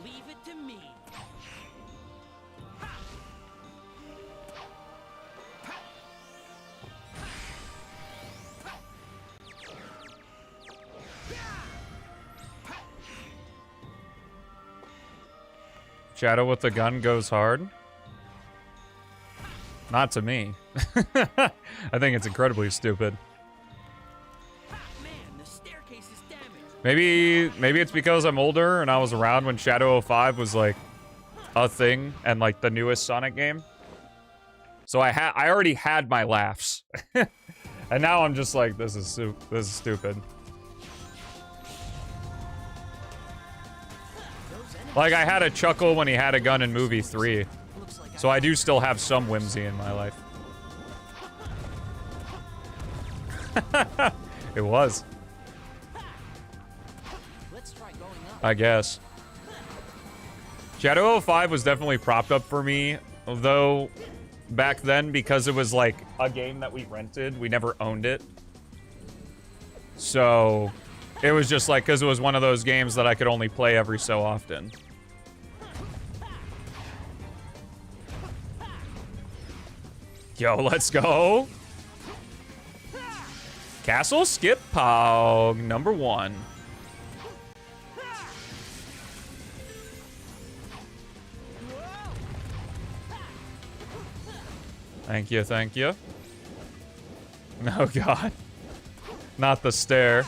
Leave it to me. Shadow with the gun goes hard. Not to me. I think it's incredibly stupid. Man, the staircase is damaged. Maybe it's because I'm older and I was around when Shadow 05 was like a thing and like the newest Sonic game. So I already had my laughs. And now I'm just like, this is stupid. Like, I had a chuckle when he had a gun in movie 3. So I do still have some whimsy in my life. It was. Let's try going up. I guess. Shadow 05 was definitely propped up for me, though back then, because it was like a game that we rented, we never owned it. So it was just like, because it was one of those games that I could only play every so often. Yo, let's go. Castle Skip Pog, #1. Thank you, thank you. Oh god. Not the stair.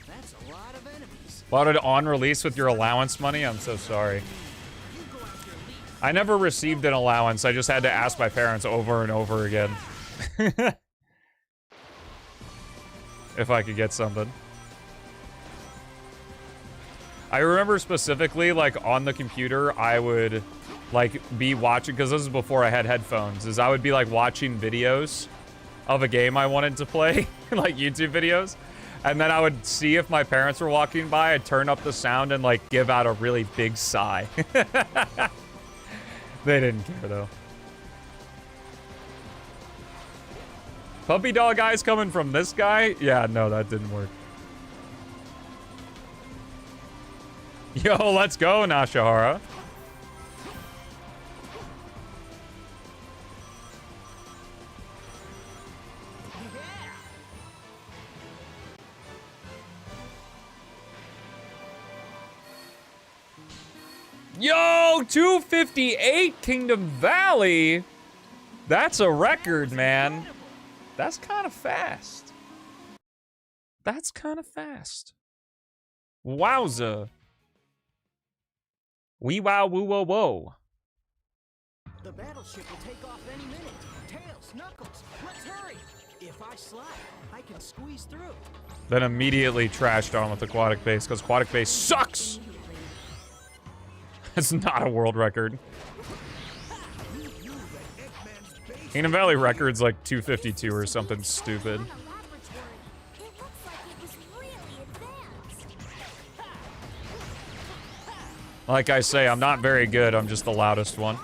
That's a lot of enemies. Bought it on release with your allowance money? I'm so sorry. I never received an allowance. I just had to ask my parents over and over again. If I could get something. I remember specifically, like, on the computer, I would, like, be watching, because this is before I had headphones, is I would be, like, watching videos of a game I wanted to play, like YouTube videos, and then I would see if my parents were walking by, I'd turn up the sound and, like, give out a really big sigh. They didn't care, though. Puppy dog eyes coming from this guy? Yeah, no, that didn't work. Yo, let's go, Nashihara. Yo, 258 Kingdom Valley. That's a record, man. That's kind of fast. That's kind of fast. Wowza. Wee wow woo whoa whoa. The battleship will take off any minute. Tails, Knuckles, let's hurry. If I slide, I can squeeze through. Then immediately trashed on with Aquatic Base, because Aquatic Base sucks! It's not a world record. Kingdom Valley record's like 252 or something stupid. Like I say, I'm not very good, I'm just the loudest one.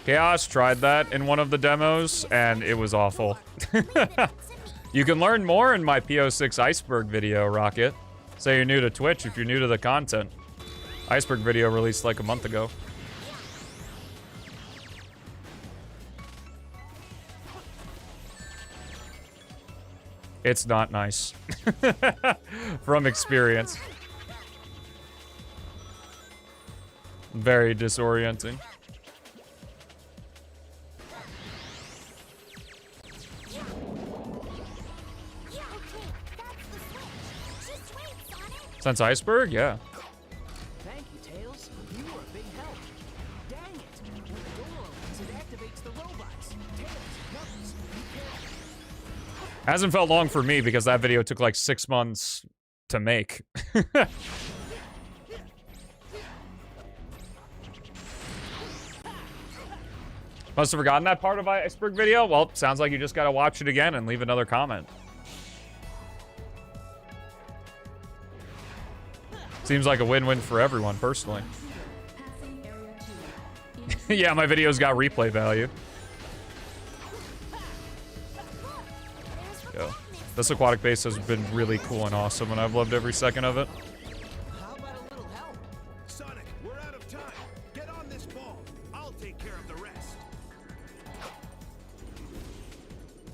Chaos tried that in one of the demos, and it was awful. You can learn more in my P-06 Iceberg video, Rocket. Say you're new to Twitch if you're new to the content. Iceberg video released like a month ago. It's not nice. From experience. Very disorienting. Since Iceberg? Yeah. Thank you, Tails. You were a big help. Dang it. When the door opens, it activates the robots. Tails, Knuckles, be careful. Hasn't felt long for me because that video took like 6 months to make. Must have forgotten that part of Iceberg video? Well, sounds like you just gotta watch it again and leave another comment. Seems like a win-win for everyone, personally. Yeah, my videos got replay value. Yo, this Aquatic Base has been really cool and awesome, and I've loved every second of it. How about a little help? Sonic, we're out of time. Get on this ball. I'll take care of the rest.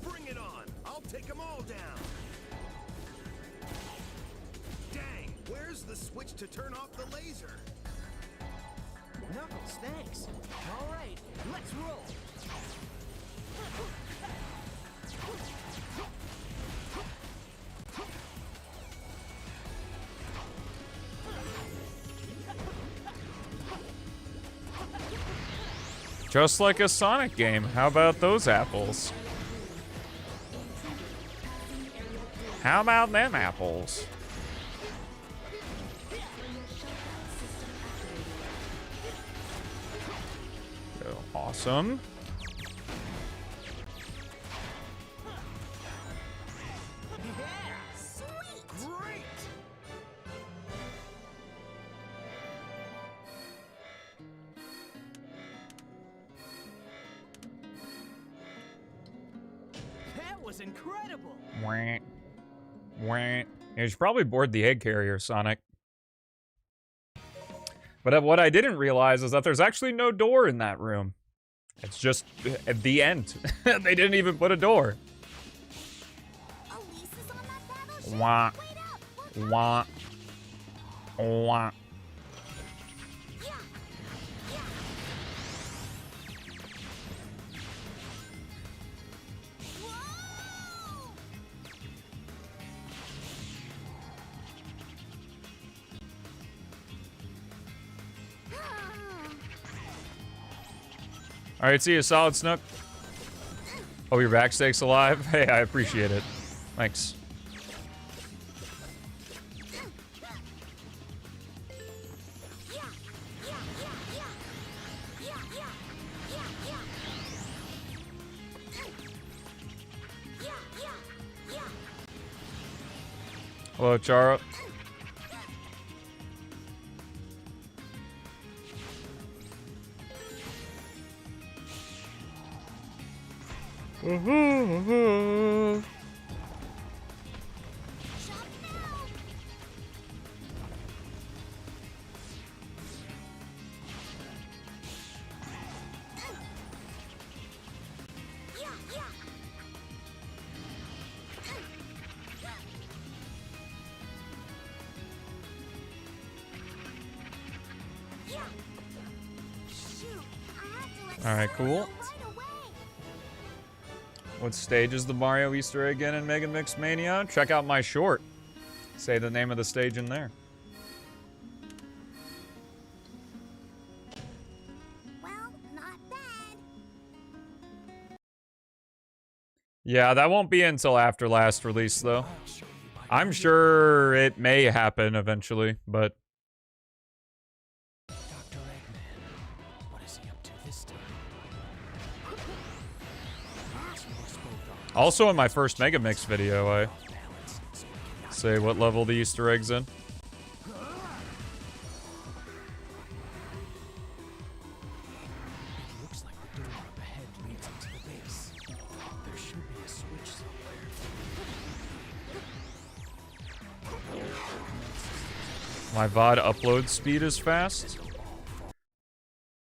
Bring it on. I'll take them all down. Dang, where's the switch to turn off the laser? Knuckles, thanks. All right, let's roll. Just like a Sonic game. How about those apples? How about them apples? Go. Awesome. Great! That was incredible. Wah. Wah. You should probably board the egg carrier, Sonic. But what I didn't realize is that there's actually no door in that room. It's just at the end. They didn't even put a door. Elisa's on that battleship. Wah. Wait up. We're Wah. Wah. Yeah. Yeah. Whoa! Alright, see you, Solid Snook. Oh, your back stake's alive? Hey, I appreciate it. Thanks. Hello, Chara. Alright, cool. What stage is the Mario Easter egg in Megamix Mania? Check out my short. Say the name of the stage in there. Well, not bad. Yeah, that won't be until after last release, though. I'm sure it may happen eventually, but... Dr. Eggman, what is he up to this time? Also in my first Megamix video, I say what level the Easter egg's in. Looks like the door up ahead leads up to the base. There should be a switch somewhere. My VOD upload speed is fast?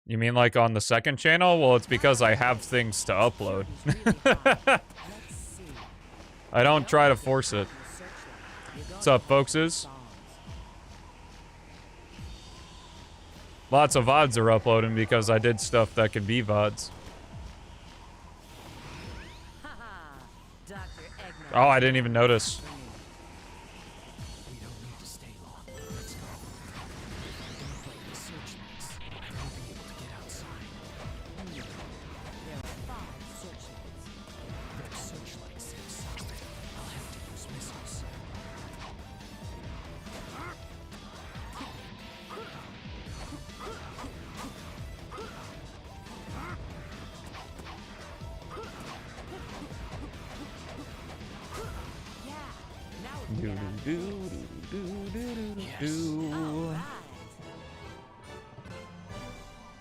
You mean like on the second channel? Well, it's because I have things to upload. I don't try to force it. What's up, folkses? Lots of VODs are uploading because I did stuff that could be VODs. Oh, I didn't even notice. We don't need to stay long. Let's go. Don't play the searchlights. I won't be able to get outside. There are 5 searchlights. There's searchlights inside. I'll have to use missiles.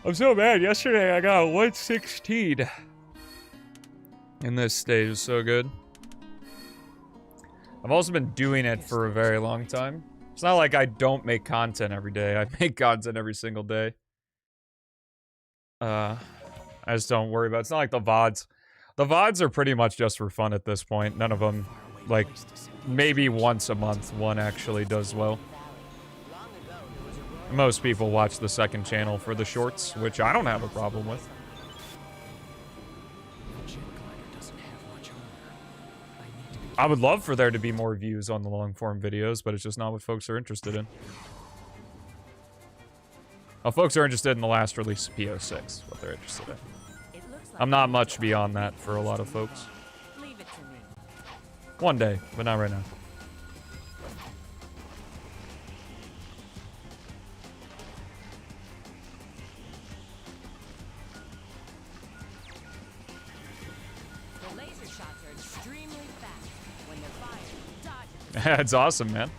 I'm so mad. Yesterday I got 116. And this stage is so good. I've also been doing it for a very long time. It's not like I don't make content every day. I make content every single day. I just don't worry about it. It's not like the VODs. The VODs are pretty much just for fun at this point. None of them, like, maybe once a month one actually does well. Most people watch the second channel for the shorts, which I don't have a problem with. I would love for there to be more views on the long-form videos, but it's just not what folks are interested in. Well, folks are interested in the last release of P-06, what they're interested in. I'm not much beyond that for a lot of folks. One day, but not right now. The laser shots are extremely fast. When they're fired, dodge it. That's awesome, man.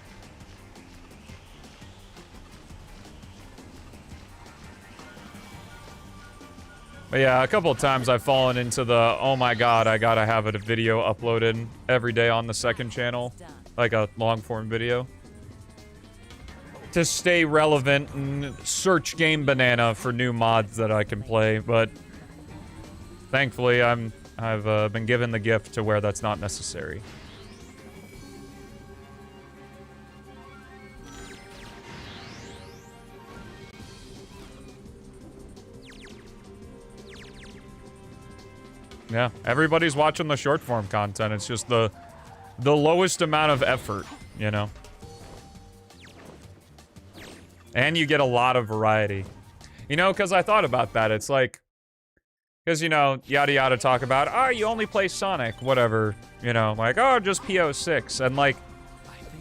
But yeah, a couple of times I've fallen into the, oh my god, I gotta have a video uploaded every day on the second channel like a long-form video, to stay relevant and search Game Banana for new mods that I can play, but thankfully I've been given the gift to where that's not necessary. Yeah, everybody's watching the short form content. It's just the lowest amount of effort, you know? And you get a lot of variety. You know, because I thought about that. It's like, because, you know, yada yada talk about, oh, you only play Sonic, whatever. You know, like, oh, just P-06. And, like,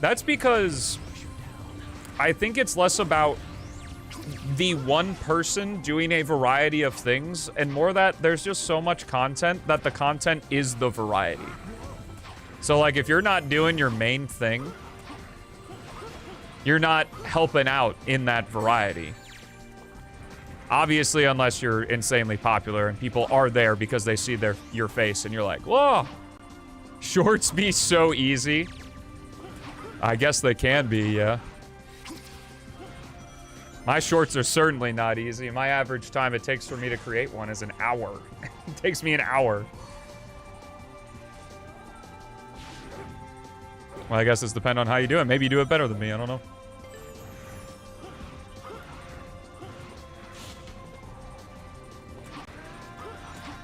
that's because I think it's less about the one person doing a variety of things, and more that there's just so much content that the content is the variety. So, like, if you're not doing your main thing, you're not helping out in that variety. Obviously, unless you're insanely popular and people are there because they see your face and you're like, whoa, shorts be so easy. I guess they can be, yeah. My shorts are certainly not easy. My average time it takes for me to create one is an hour. It takes me an hour. Well, I guess it's depend on how you do it. Maybe you do it better than me. I don't know.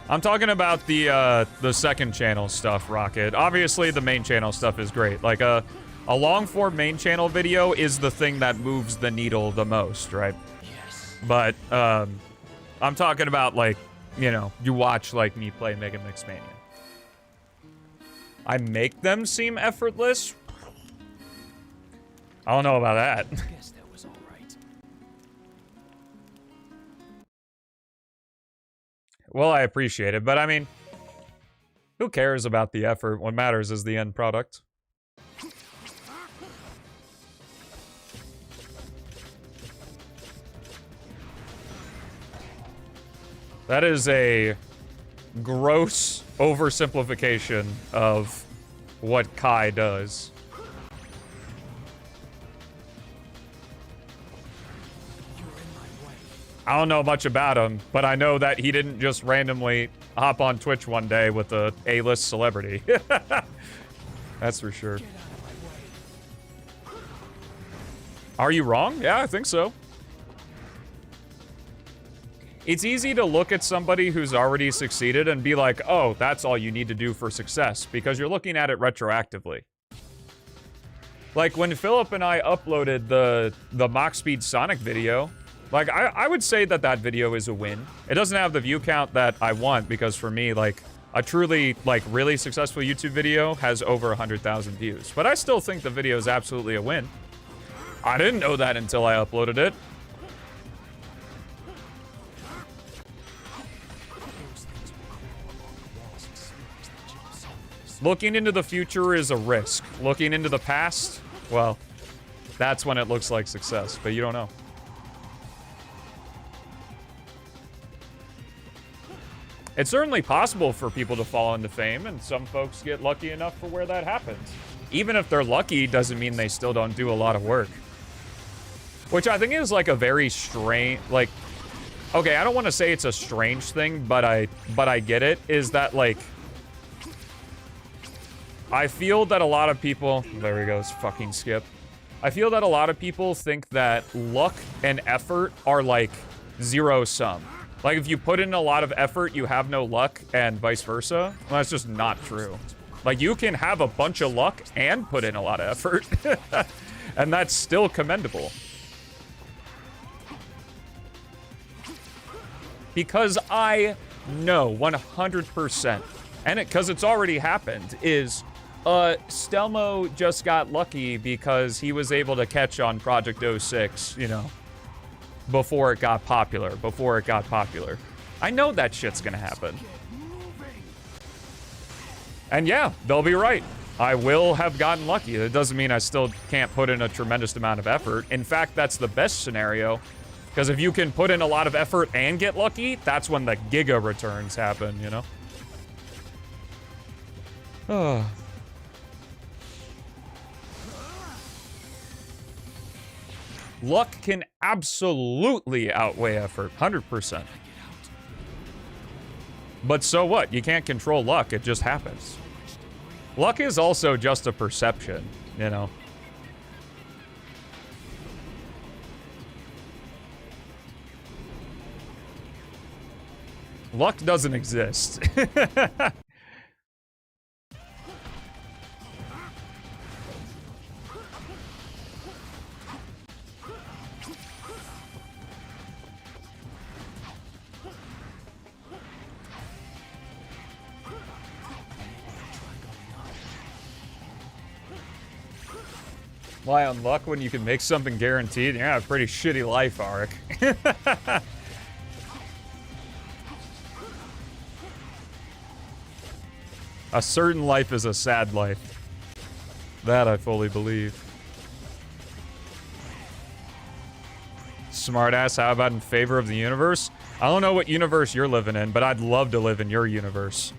I'm talking about the second channel stuff, Rocket. Obviously, the main channel stuff is great. Like, a long-form main channel video is the thing that moves the needle the most, right? Yes. But, I'm talking about, like, you know, you watch, like, me play Megamix Mania. I make them seem effortless? I don't know about that. Guess that was all right. Well, I appreciate it, but I mean, who cares about the effort? What matters is the end product. That is a gross oversimplification of what Kai does. I don't know much about him, but I know that he didn't just randomly hop on Twitch one day with a A-list celebrity. That's for sure. Are you wrong? Yeah, I think so. It's easy to look at somebody who's already succeeded and be like, oh, that's all you need to do for success, because you're looking at it retroactively. Like, when Philip and I uploaded the Mach Speed Sonic video, like, I would say that that video is a win. It doesn't have the view count that I want, because for me, like, a truly, like, really successful YouTube video has over 100,000 views. But I still think the video is absolutely a win. I didn't know that until I uploaded it. Looking into the future is a risk. Looking into the past, well, that's when it looks like success, but you don't know. It's certainly possible for people to fall into fame, and some folks get lucky enough for where that happens. Even if they're lucky, doesn't mean they still don't do a lot of work. Which I think is like a very strange, like, okay, I don't want to say it's a strange thing, but I get it, is that, like, I feel that a lot of people, there he goes, fucking Skip. I feel that a lot of people think that luck and effort are like zero sum. Like, if you put in a lot of effort, you have no luck, and vice versa. Well, that's just not true. Like, you can have a bunch of luck and put in a lot of effort. And that's still commendable. Because I know 100%, and because it's already happened, is Stelmo just got lucky because he was able to catch on Project 06, you know, before it got popular, I know that shit's gonna happen. And yeah, they'll be right. I will have gotten lucky. That doesn't mean I still can't put in a tremendous amount of effort. In fact, that's the best scenario, because if you can put in a lot of effort and get lucky, that's when the giga returns happen, you know? Luck can absolutely outweigh effort, 100%. But so what? You can't control luck, it just happens. Luck is also just a perception, you know? Luck doesn't exist. Why on luck when you can make something guaranteed? Yeah, a pretty shitty life, Arik. A certain life is a sad life. That I fully believe. Smartass, how about in favor of the universe? I don't know what universe you're living in, but I'd love to live in your universe.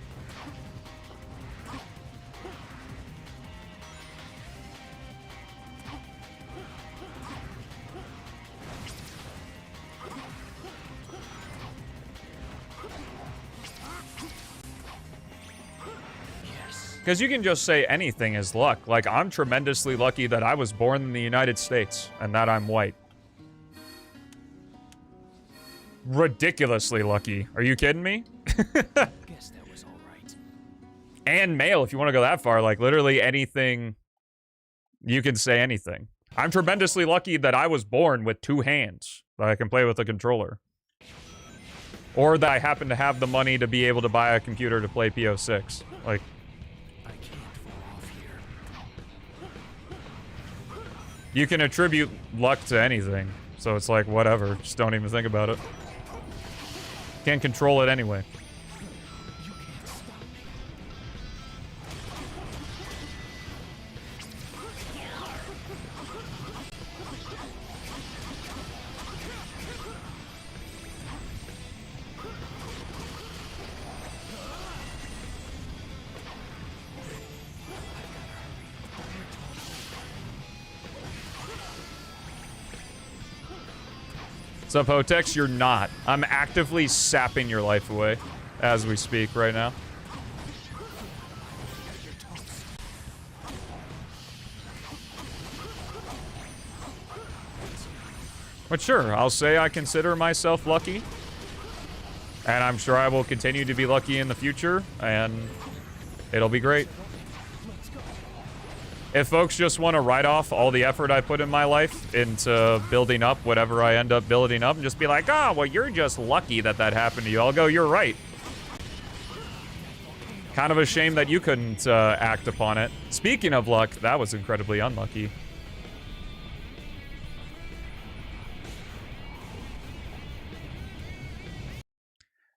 Because you can just say anything is luck. Like, I'm tremendously lucky that I was born in the United States and that I'm white. Ridiculously lucky. Are you kidding me? Guess that was all right. And male, if you want to go that far. Like, literally anything. You can say anything. I'm tremendously lucky that I was born with 2 hands that I can play with a controller. Or that I happen to have the money to be able to buy a computer to play P-06. Like... You can attribute luck to anything, so it's like, whatever, just don't even think about it. Can't control it anyway. So, Potex, you're not. I'm actively sapping your life away as we speak right now. But sure, I'll say I consider myself lucky. And I'm sure I will continue to be lucky in the future, and it'll be great. If folks just want to write off all the effort I put in my life into building up whatever I end up building up and just be like, oh, well, you're just lucky that that happened to you, I'll go, you're right. Kind of a shame that you couldn't act upon it. Speaking of luck, that was incredibly unlucky.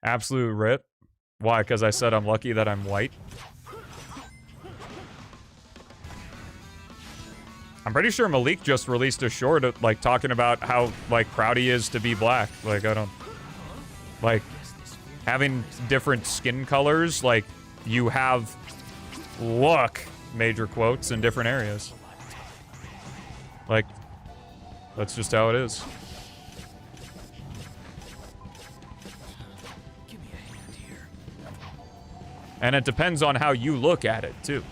Absolute rip. Why? Because I said I'm lucky that I'm white? I'm pretty sure Malik just released a short, like, talking about how, like, proud he is to be black. Like, I don't... Like, having different skin colors, like, you have luck, major quotes, in different areas. Like, that's just how it is. Give me a hand here. And it depends on how you look at it, too.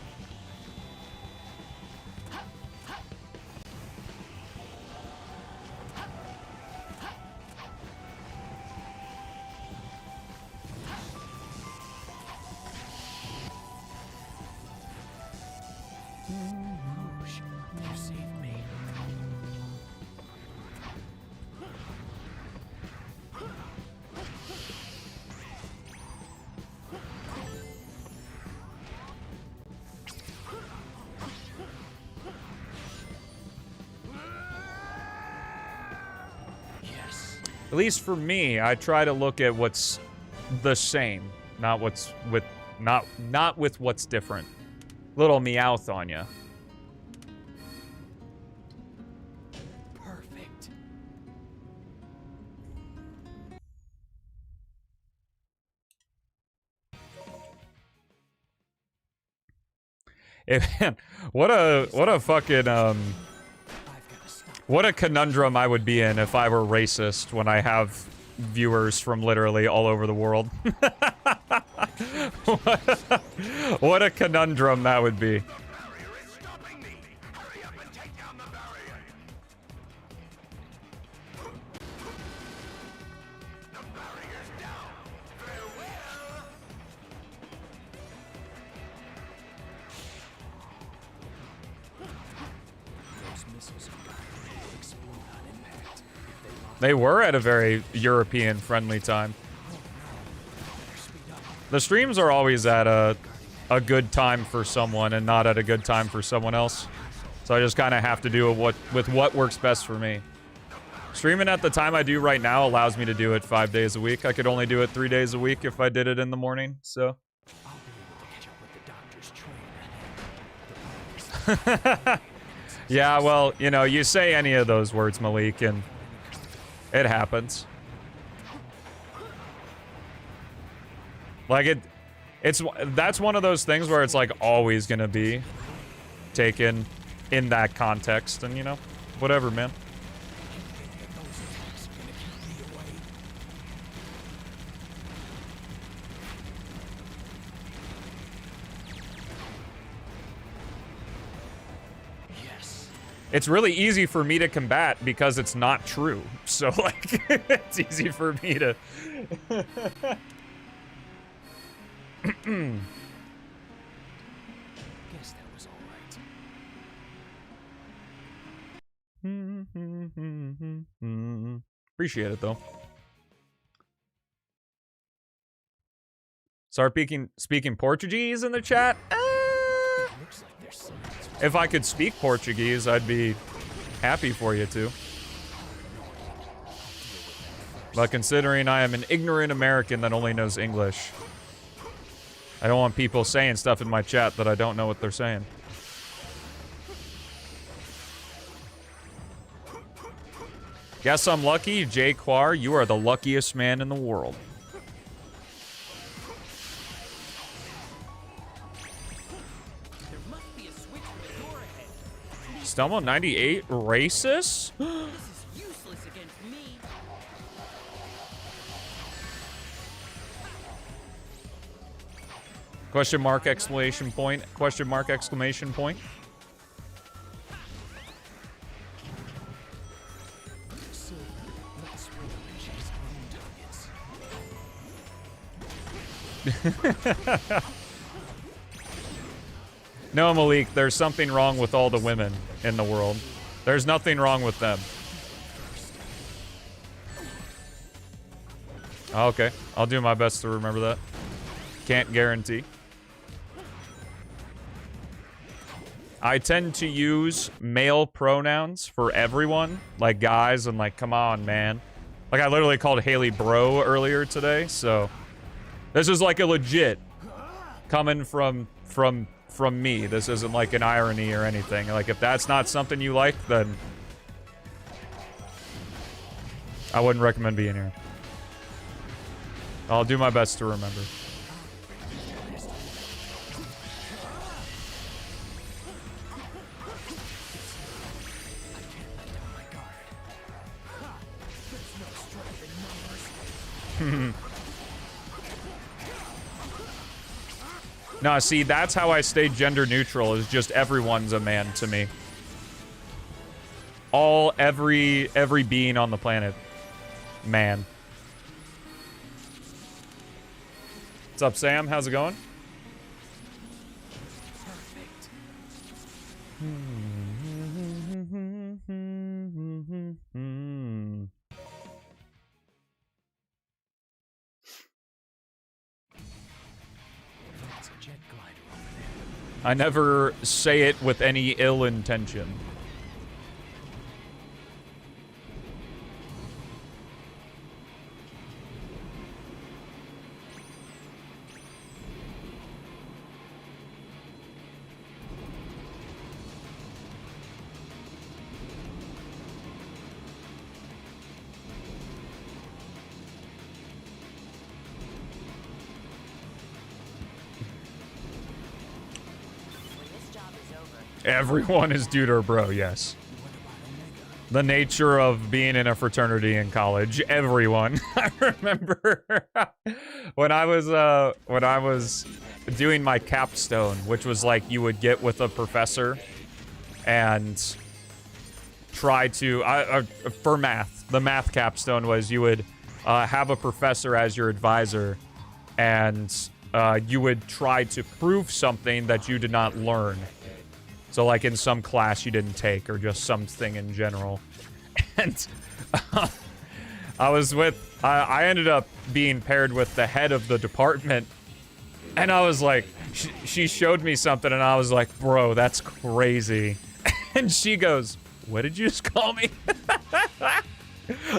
You saved me. Yes. At least for me, I try to look at what's the same, not what's with not with what's different. Little Meowth on ya. Perfect. Man, what a fucking I've got to stop What a conundrum I would be in if I were racist when I have viewers from literally all over the world. What a conundrum that would be. They were at a very European-friendly time. The streams are always at a good time for someone and not at a good time for someone else. So I just kind of have to do with what works best for me. Streaming at the time I do right now allows me to do it 5 days a week. I could only do it 3 days a week if I did it in the morning, so. Yeah, well, you know, you say any of those words, Malik, and it happens. Like that's one of those things where it's like always gonna be taken in that context, and you know, whatever, man. It's really easy for me to combat because it's not true. So, like, it's easy for me to... Guess that was all right. Appreciate it, though. Start speaking Portuguese in the chat? If I could speak Portuguese, I'd be happy for you to. But considering I am an ignorant American that only knows English, I don't want people saying stuff in my chat that I don't know what they're saying. Guess I'm lucky, Jay Quar. You are the luckiest man in the world. Stumble 98 racist? This is useless against me. Question mark, exclamation point. Question mark, exclamation point. No, Malik, there's something wrong with all the women in the world. There's nothing wrong with them. Okay, I'll do my best to remember that. Can't guarantee. I tend to use male pronouns for everyone, like guys, and like, come on, man. Like, I literally called Haley bro earlier today, so... This is like a legit coming from me. This isn't like an irony or anything. Like, if that's not something you like, then I wouldn't recommend being here. I'll do my best to remember. No, see, that's how I stay gender neutral, is just everyone's a man to me. Every being on the planet. Man. What's up, Sam? How's it going? Perfect. I never say it with any ill intention. Everyone is dude or bro, yes. the nature of being in a fraternity in college. Everyone. I remember when I was doing my capstone, which was like you would get with a professor and try to for math. The math capstone was you would have a professor as your advisor, and you would try to prove something that you did not learn. So, like, in some class you didn't take, or just something in general. And I ended up being paired with the head of the department. And I was like, she showed me something, and I was like, bro, that's crazy. And she goes, what did you just call me?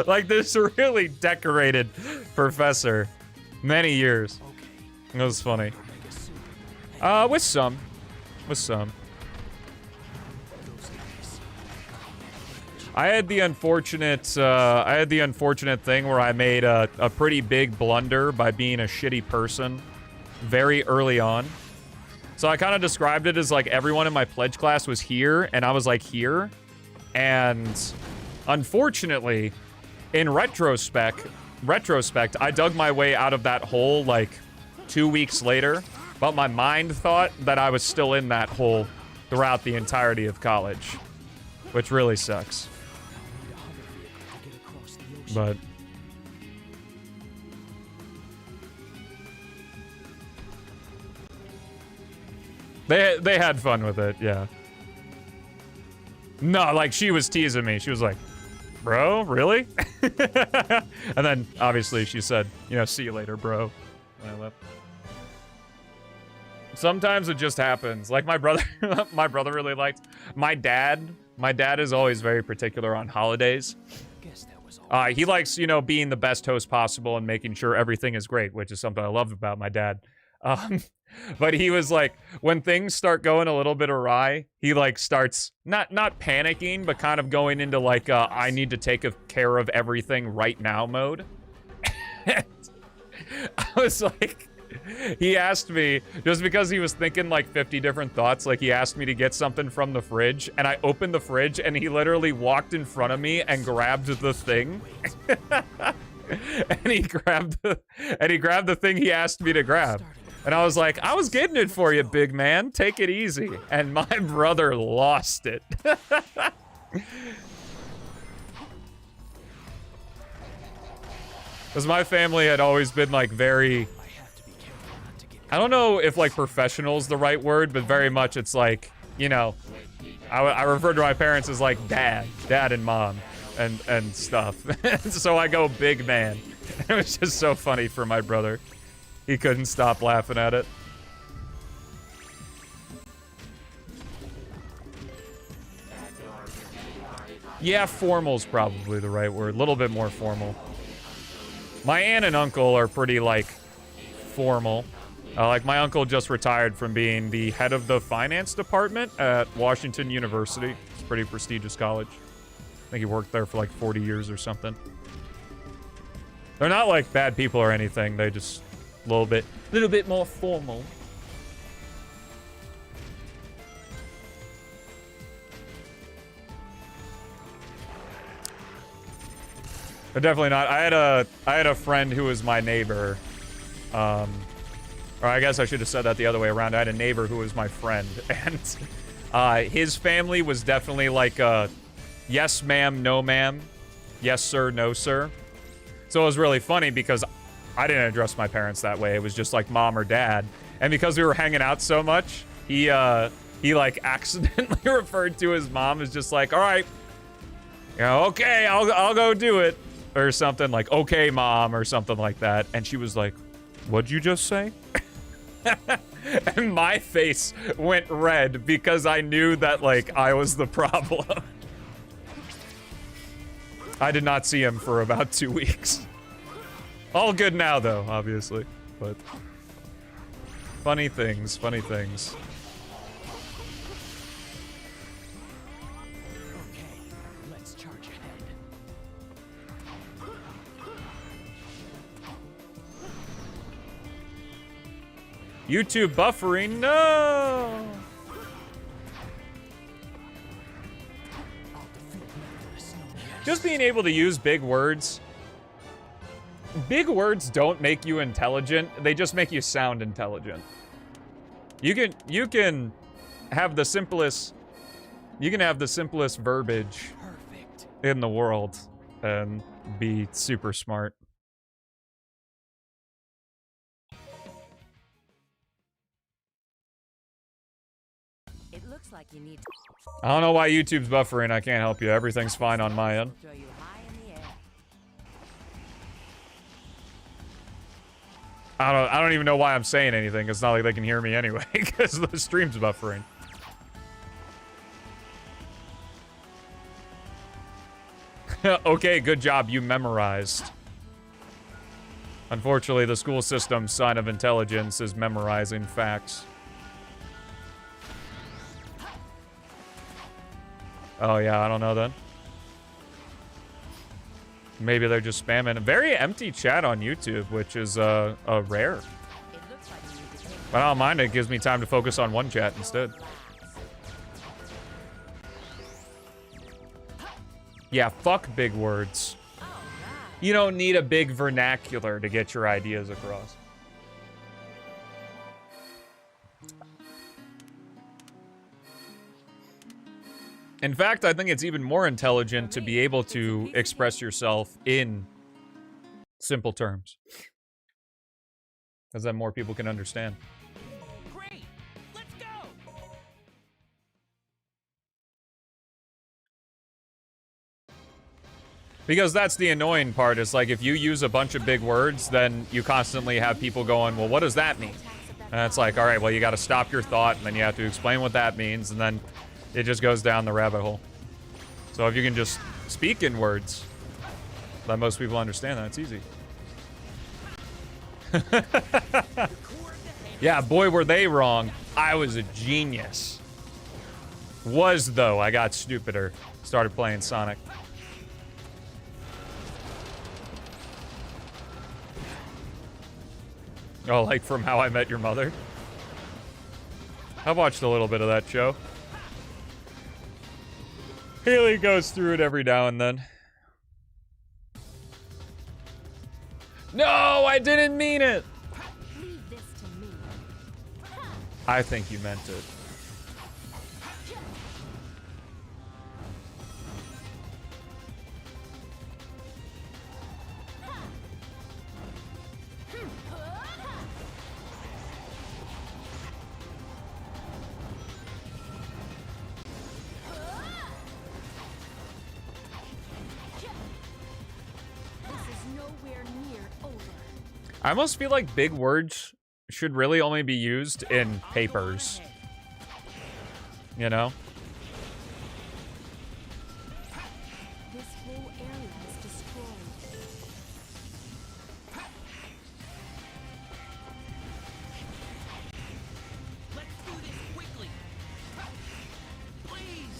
Like, this really decorated professor. Many years. It was funny. With some. I had the unfortunate thing where I made a pretty big blunder by being a shitty person very early on. So I kind of described it as like everyone in my pledge class was here, and I was like here. And unfortunately, in retrospect, I dug my way out of that hole like 2 weeks later, but my mind thought that I was still in that hole throughout the entirety of college, which really sucks. But they had fun with it, yeah. No, like, she was teasing me. She was like, bro, really? And then, obviously, she said, you know, see you later, bro, when I left. Sometimes it just happens. Like, my brother, my brother really liked... My dad is always very particular on holidays. He likes, you know, being the best host possible and making sure everything is great, which is something I love about my dad. But he was like, when things start going a little bit awry, he like starts not panicking, but kind of going into like I need to take care of everything right now mode. And I was like, he asked me, just because he was thinking like 50 different thoughts, like he asked me to get something from the fridge, and I opened the fridge and he literally walked in front of me and grabbed the thing. and he grabbed the thing he asked me to grab. And I was like, I was getting it for you, big man. Take it easy. And my brother lost it. Because my family had always been like very... I don't know if like professional is the right word, but very much it's like, you know, I refer to my parents as like dad and mom and stuff. So I go big man. It was just so funny for my brother. He couldn't stop laughing at it. Yeah, formal's probably the right word. A little bit more formal. My aunt and uncle are pretty, like, formal. Like, my uncle just retired from being the head of the finance department at Washington University. It's a pretty prestigious college. I think he worked there for, like, 40 years or something. They're not, like, bad people or anything. They just... a little bit more formal. But definitely not. I had a friend who was my neighbor. Or I guess I should have said that the other way around. I had a neighbor who was my friend, and his family was definitely like a yes ma'am, no ma'am, yes sir, no sir. So it was really funny because I didn't address my parents that way. It was just like mom or dad. And because we were hanging out so much, he like accidentally referred to his mom as just like, all right, you know, okay, I'll go do it. Or something like, okay, mom, or something like that. And she was like, what'd you just say? And my face went red because I knew that, like, I was the problem. I did not see him for about 2 weeks. All good now, though, obviously. But funny things, funny things. Okay, let's charge ahead. YouTube buffering, no! I'll defeat Megamix, no just being able to use big words. Big words don't make you intelligent. They just make you sound intelligent. You can have the simplest verbiage in the world and be super smart. It looks like you need to I don't know why YouTube's buffering. I can't help you. Everything's fine on my end. throw you high in the air. I don't even know why I'm saying anything. It's not like they can hear me anyway, because the stream's buffering. Okay, good job. You memorized. Unfortunately, the school system's sign of intelligence is memorizing facts. Oh, yeah, I don't know then. Maybe they're just spamming. A very empty chat on YouTube, which is rare. It looks like you need to take But I don't mind. It gives me time to focus on one chat instead. Yeah, fuck big words. You don't need a big vernacular to get your ideas across. In fact, I think it's even more intelligent to be able to express yourself in simple terms. Because then more people can understand. Great! Let's go! Because that's the annoying part, is like if you use a bunch of big words, then you constantly have people going, well, what does that mean? And it's like, all right, well, you got to stop your thought, and then you have to explain what that means, and then it just goes down the rabbit hole. So if you can just speak in words, let most people understand that, it's easy. Yeah, boy, were they wrong. I was a genius. Was, though. I got stupider. Started playing Sonic. Oh, like from How I Met Your Mother? I've watched a little bit of that show. Haley goes through it every now and then. No, I didn't mean it! Leave this to me. I think you meant it. This is nowhere near over. I almost feel like big words should really only be used in papers. You know? This whole area is destroyed. Let's do this quickly! Please!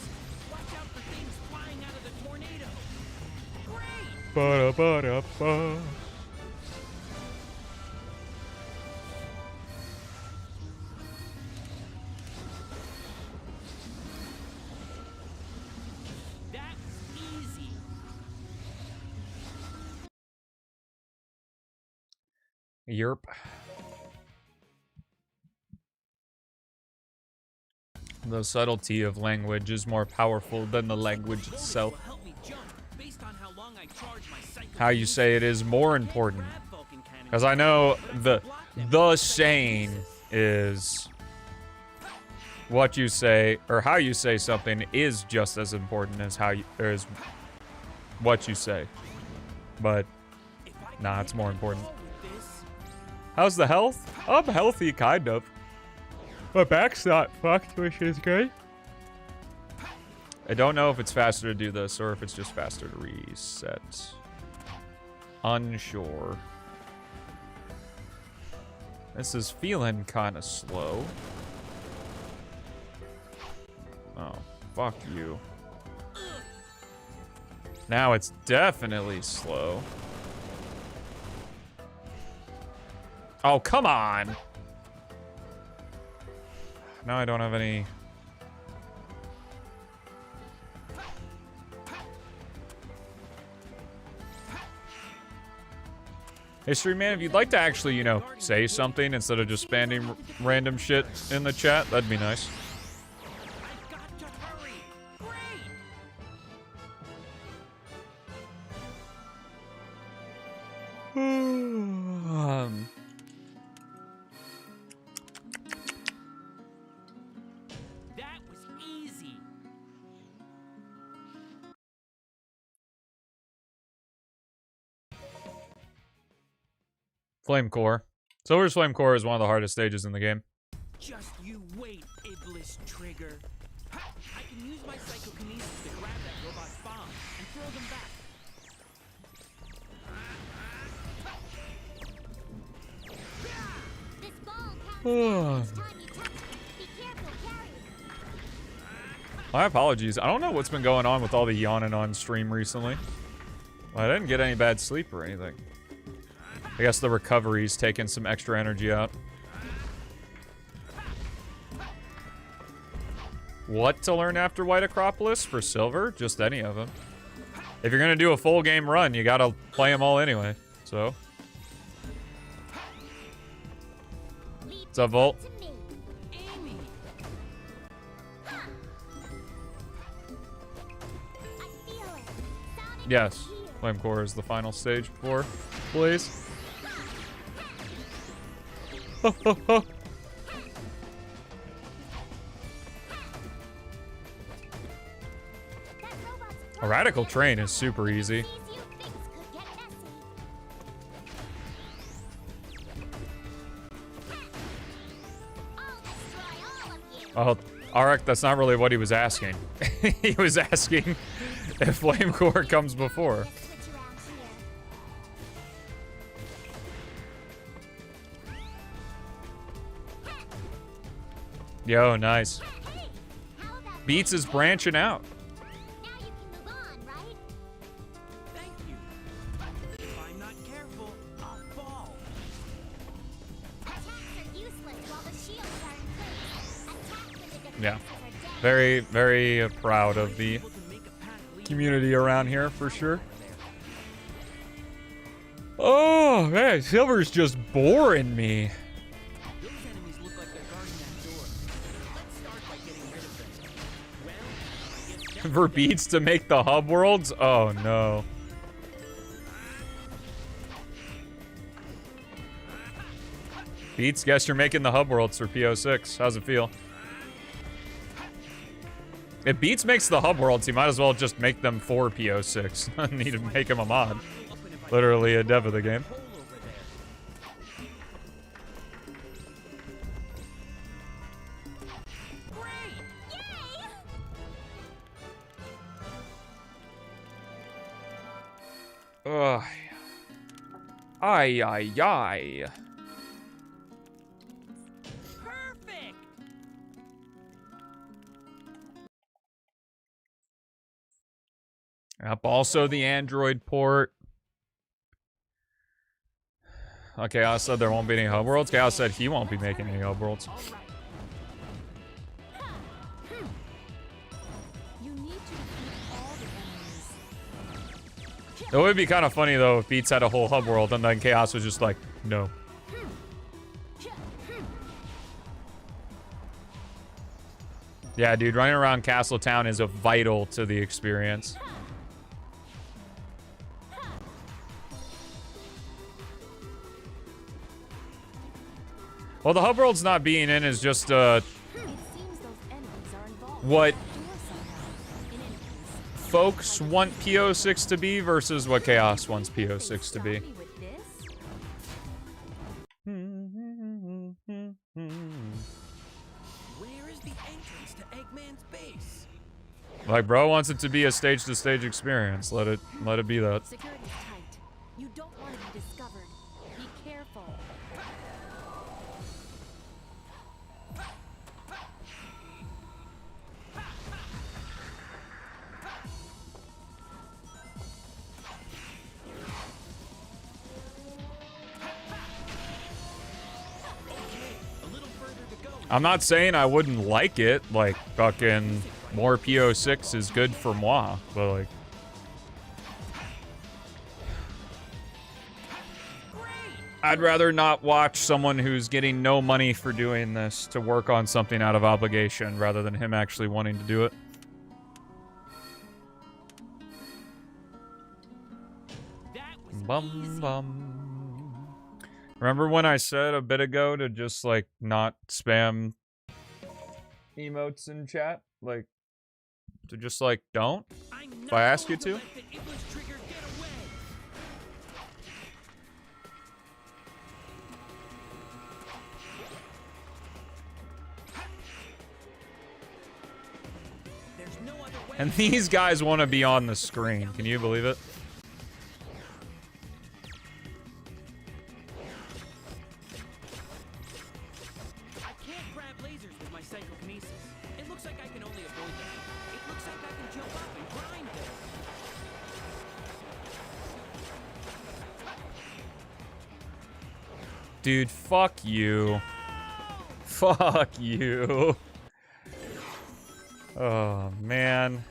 Watch out for things flying out of the tornado! Great! Ba-da-ba-da-ba. That's easy! Yerp. The subtlety of language is more powerful than the language itself. Will help me jump based on how long I charge my psycho How you say it is more important. Because I know the saying is what you say or how you say something is just as important as how you or as what you say. But nah, it's more important. How's the health? I'm healthy, kind of. My back's not fucked, which is good. I don't know if it's faster to do this or if it's just faster to reset. Unsure. This is feeling kind of slow. Oh, fuck you. Now it's definitely slow. Oh, come on! Now I don't have any... Hey, Stream Man, if you'd like to actually, you know, say something instead of just spamming random shit in the chat, that'd be nice. I've got to hurry. Great. That was easy. Flame Core. Silver's Flame Core is one of the hardest stages in the game. Just you wait, Iblis Trigger. Ha! I can use my psychokinesis to grab that robot's bomb and throw them back. This ball counts. Time you touch it. Be careful carrying. My apologies. I don't know what's been going on with all the yawning on stream recently. Well, I didn't get any bad sleep or anything. I guess the recovery's taking some extra energy out. What to learn after White Acropolis for silver? Just any of them. If you're gonna do a full game run, you gotta play them all anyway. So. What's up, Volt? To me. Amy. I feel it. Sonic Yes. is here. Flame Core is the final stage for Blaze. That robot's A radical train is super easy. These you things could get messy. I'll destroy all of you. Oh, Arak, that's not really what he was asking. He was asking if Flame Core comes before. Let's switch around here. Yo, nice. Hey, how about Beats is branching out. now you can move on, right? Thank you. If I'm not careful, I'll fall. Attacks are useless while the shields are in place. Attack when the defenses Yeah. are down. Very, very proud of the Able to make a path leading community around here for sure. Oh, man, Silver's just boring me. Those enemies look like they're guarding that door. Let's start by getting rid of them. Well, I guess For Beats to make the hub worlds? Oh, no. Beats, guess you're making the hub worlds for P-06. How's it feel? If Beats makes the hub worlds, he might as well just make them for P-06. Doesn't need to make him a mod. Literally a dev of the game. hole over there. Great! Yay! Ugh. Ay, ay, ay. Perfect! Yep, also the Android port. Okay, I said there won't be any hub worlds. Chaos said he won't be making any hub worlds. All right. You need to defeat all the enemies. It would be kind of funny though if Beats had a whole hub world and then Chaos was just like, no. Yeah, dude, running around Castle Town is a vital to the experience. Well, the hub world's not being in is just, It seems those enemies are involved. what Door somehow. In any case, folks want P-06 to be versus what Chaos wants P-06 to be. stop me with this? Where is the entrance to Eggman's base? Like, bro wants it to be a stage-to-stage experience. Let it be that. Security's tight. You don't want to be discovered. Be careful. I'm not saying I wouldn't like it. Like, fucking more P-06 is good for moi. But, like... Great! I'd rather not watch someone who's getting no money for doing this to work on something out of obligation rather than him actually wanting to do it. Bum bum. Remember when I said a bit ago to just like not spam emotes in chat? Like to just like don't? If I ask you to? And these guys want to be on the screen. Can you believe it? I can't grab lasers with my psychokinesis. It looks like I can only avoid them. It looks like I can jump up and grind them. Dude, fuck you. Fuck you. Oh, man.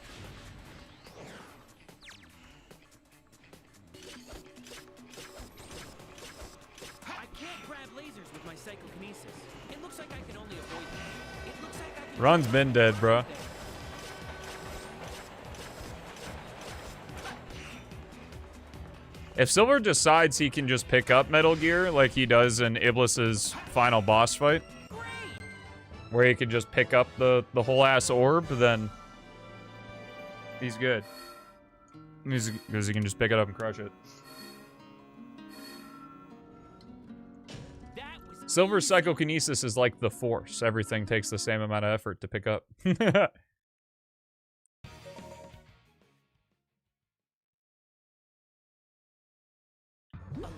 I can't grab lasers with my psychokinesis. It looks like I can only avoid them. It looks like I can Run's been dead, bro. If Silver decides he can just pick up Metal Gear like he does in Iblis's final boss fight, where he can just pick up the whole ass orb, then he's good. Because he can just pick it up and crush it. Silver's psychokinesis is like the Force. Everything takes the same amount of effort to pick up. A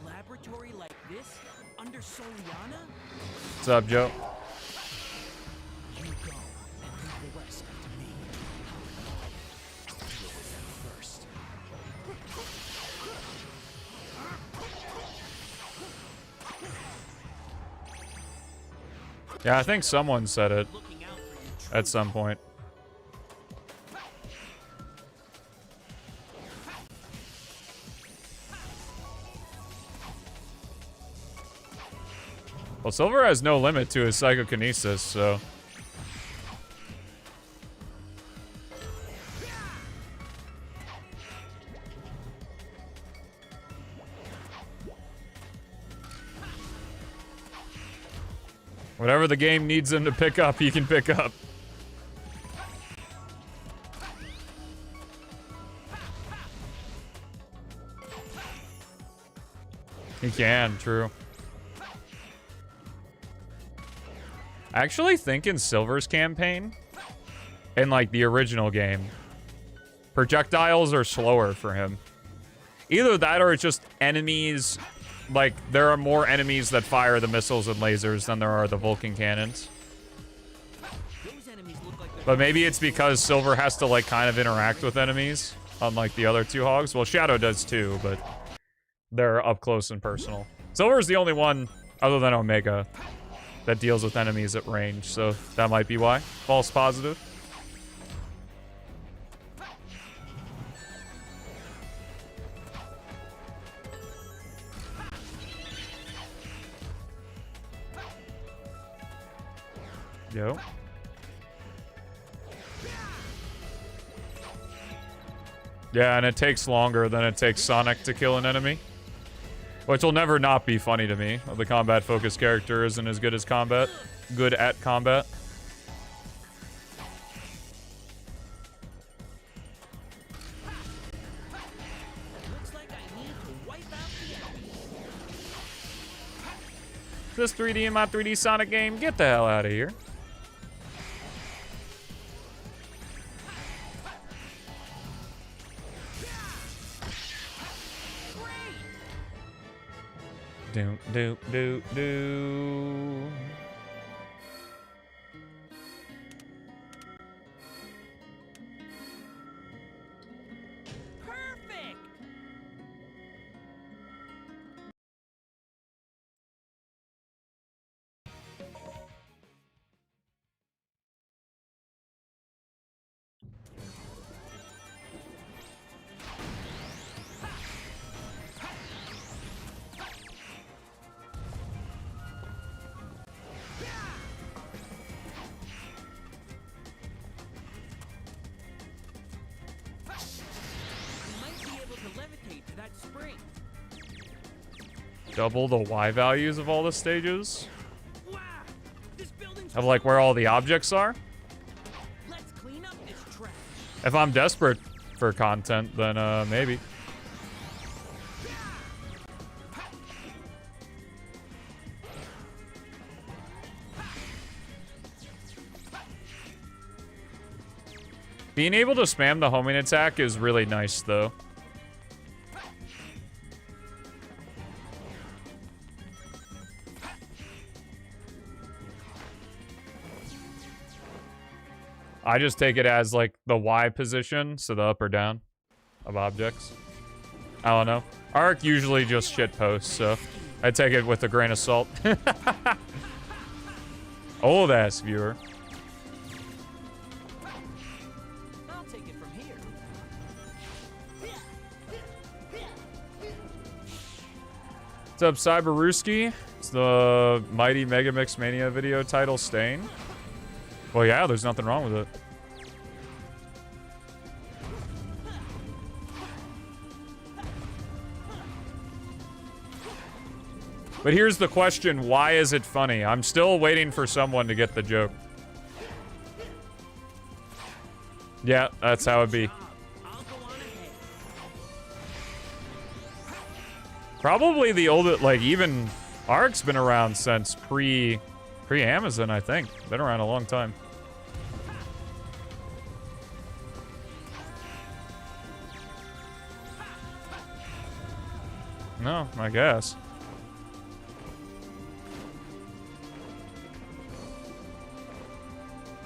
laboratory like this under Soliana? What's up, Joe? You go and leave the rest up to me. I'll deal with them first. Yeah, I think someone said it at some point. Well, Silver has no limit to his psychokinesis, so... whatever the game needs him to pick up, he can pick up. He can, true. I actually think in Silver's campaign, in like the original game, projectiles are slower for him. Either that or it's just enemies, like there are more enemies that fire the missiles and lasers than there are the Vulcan cannons. But maybe it's because Silver has to like kind of interact with enemies, unlike the other two hogs. Well, Shadow does too, but they're up close and personal. Silver's the only one, other than Omega, that deals with enemies at range, so that might be why. False positive. Yo. Yeah, and it takes longer than it takes Sonic to kill an enemy. Which will never not be funny to me. The combat-focused character isn't as good as combat. Good at combat. Looks like I need to wipe out the enemy. This 3D in my 3D Sonic game? Get the hell out of here. Do do do do. Perfect. double the Y values of all the stages? Wow! This building's Of like where all the objects are? Let's clean up this trash. If I'm desperate for content, then maybe. Being able to spam the homing attack is really nice, though. I just take it as, like, the Y position, so the up or down of objects. I don't know. Arc usually just shit posts, so I take it with a grain of salt. Old-ass viewer. I'll take it from here. What's up, Cyberooski? It's the Mighty Megamix Mania video title Stain. Well, yeah, there's nothing wrong with it. But here's the question, why is it funny? I'm still waiting for someone to get the joke. Yeah, that's how it be. I'll go on ahead. Probably the oldest, like, even Arc's been around since pre-Amazon, I think. Been around a long time. No, I guess.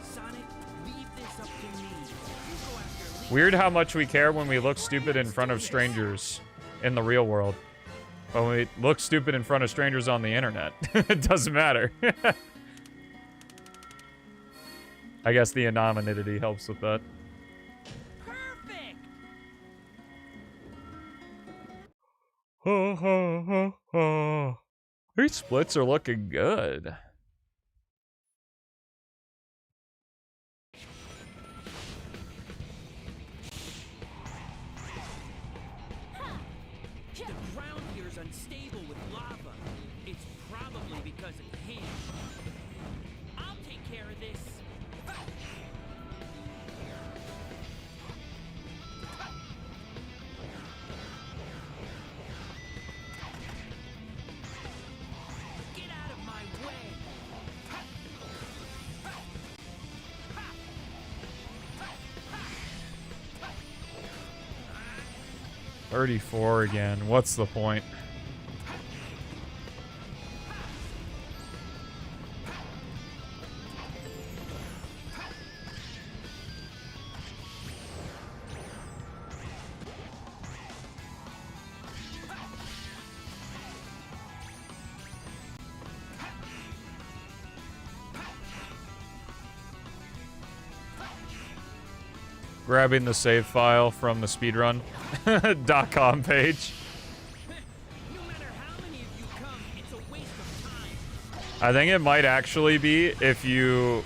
Sonic, leave this up to me. You go after me. Weird how much we care when we look stupid in front of strangers in the real world. When we look stupid in front of strangers on the internet. It doesn't matter. I guess the anonymity helps with that. Perfect. These splits are looking good. The ground here is unstable with lava. It's probably because of him. I'll take care of this. Get out of my way. 34 again. What's the point? Grabbing the save file from the speedrun.com page. No matter how many of you come, it's a waste of time. I think it might actually be if you,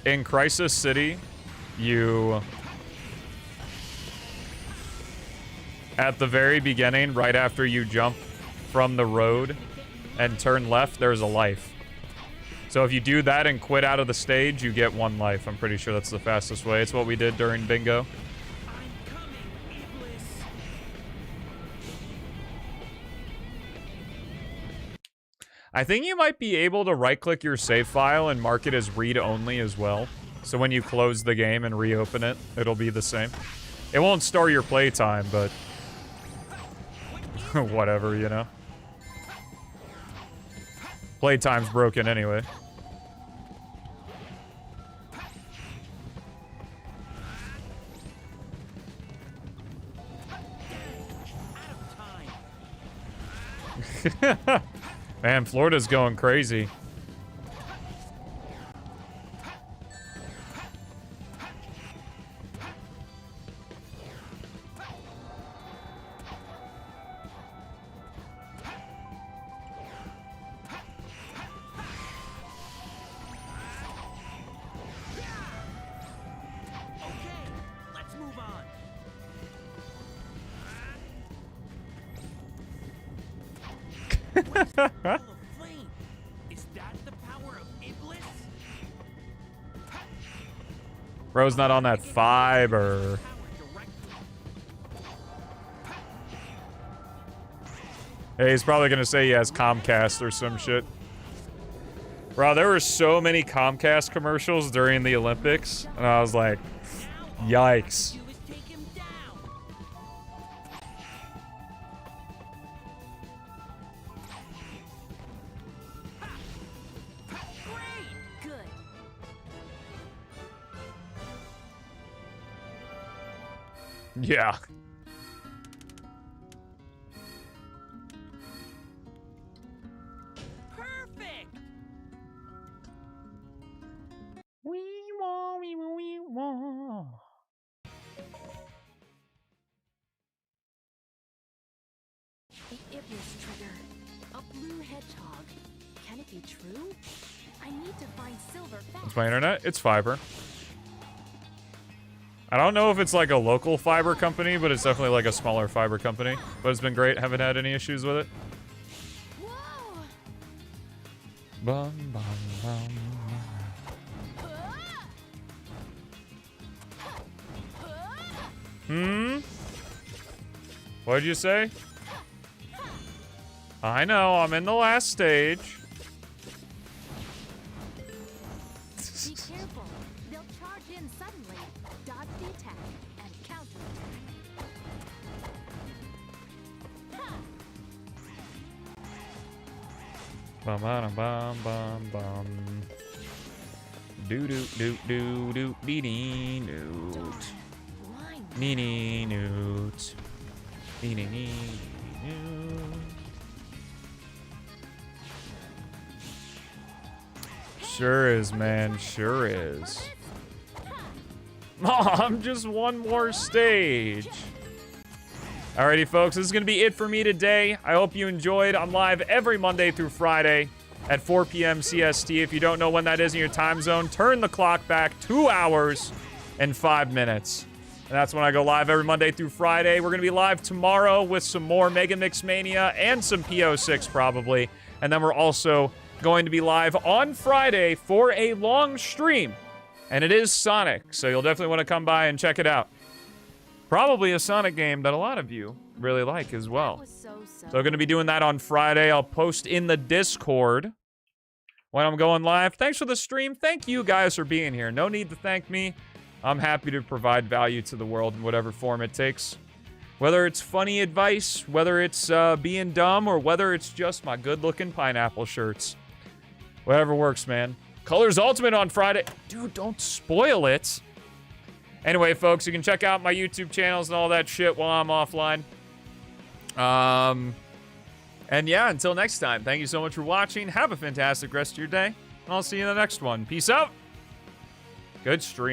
in Crisis City, you, at the very beginning, right after you jump from the road and turn left, there's a life. So if you do that and quit out of the stage, you get 1 life. I'm pretty sure that's the fastest way. It's what we did during bingo. I'm coming, Iblis. I think you might be able to right-click your save file and mark it as read-only as well. So when you close the game and reopen it, it'll be the same. It won't store your playtime, but whatever, you know. Playtime's broken anyway. Man, Florida's going crazy. Let's move on. Ball of flame. Is that the power of Iblis? Bro's not on that fiber. Power directly. Hey, he's probably gonna say he has Comcast or some shit. Bro, there were so many Comcast commercials during the Olympics, and I was like, yikes. You must take him down. Great. Good. Yeah. Perfect. The Iblis trigger. A blue hedgehog. Can it be true? I need to find silver fast. It's my internet. It's fiber. I don't know if it's like a local fiber company, but it's definitely like a smaller fiber company. But it's been great. Haven't had any issues with it. Whoa! Bum, bum, bum. Hmm? What'd you say? I know, I'm in the last stage. Be careful. They'll charge in suddenly. Dodge the attack and counter Bum, bum, bum, bum, bum. Do do do do do dee dee noot. Nee nee noot. Nee nee nee noot. Sure is, man. Sure is. Mom, just one more stage. Alrighty, folks, this is going to be it for me today. I hope you enjoyed. I'm live every Monday through Friday at 4 p.m. CST. If you don't know when that is in your time zone, turn the clock back 2 hours and 5 minutes. And that's when I go live every Monday through Friday. We're going to be live tomorrow with some more Megamix Mania and some P-06 probably. And then we're also going to be live on Friday for a long stream. And it is Sonic, so you'll definitely want to come by and check it out. Probably a Sonic game that a lot of you really like as well. So I'm going to be doing that on Friday. I'll post in the Discord when I'm going live. Thanks for the stream. Thank you guys for being here. No need to thank me. I'm happy to provide value to the world in whatever form it takes. Whether it's funny advice, whether it's being dumb, or whether it's just my good-looking pineapple shirts. Whatever works, man. Colors Ultimate on Friday. Dude, don't spoil it. Anyway, folks, you can check out my YouTube channels and all that shit while I'm offline. And yeah, until next time, thank you so much for watching. Have a fantastic rest of your day, and I'll see you in the next one. Peace out. Good stream.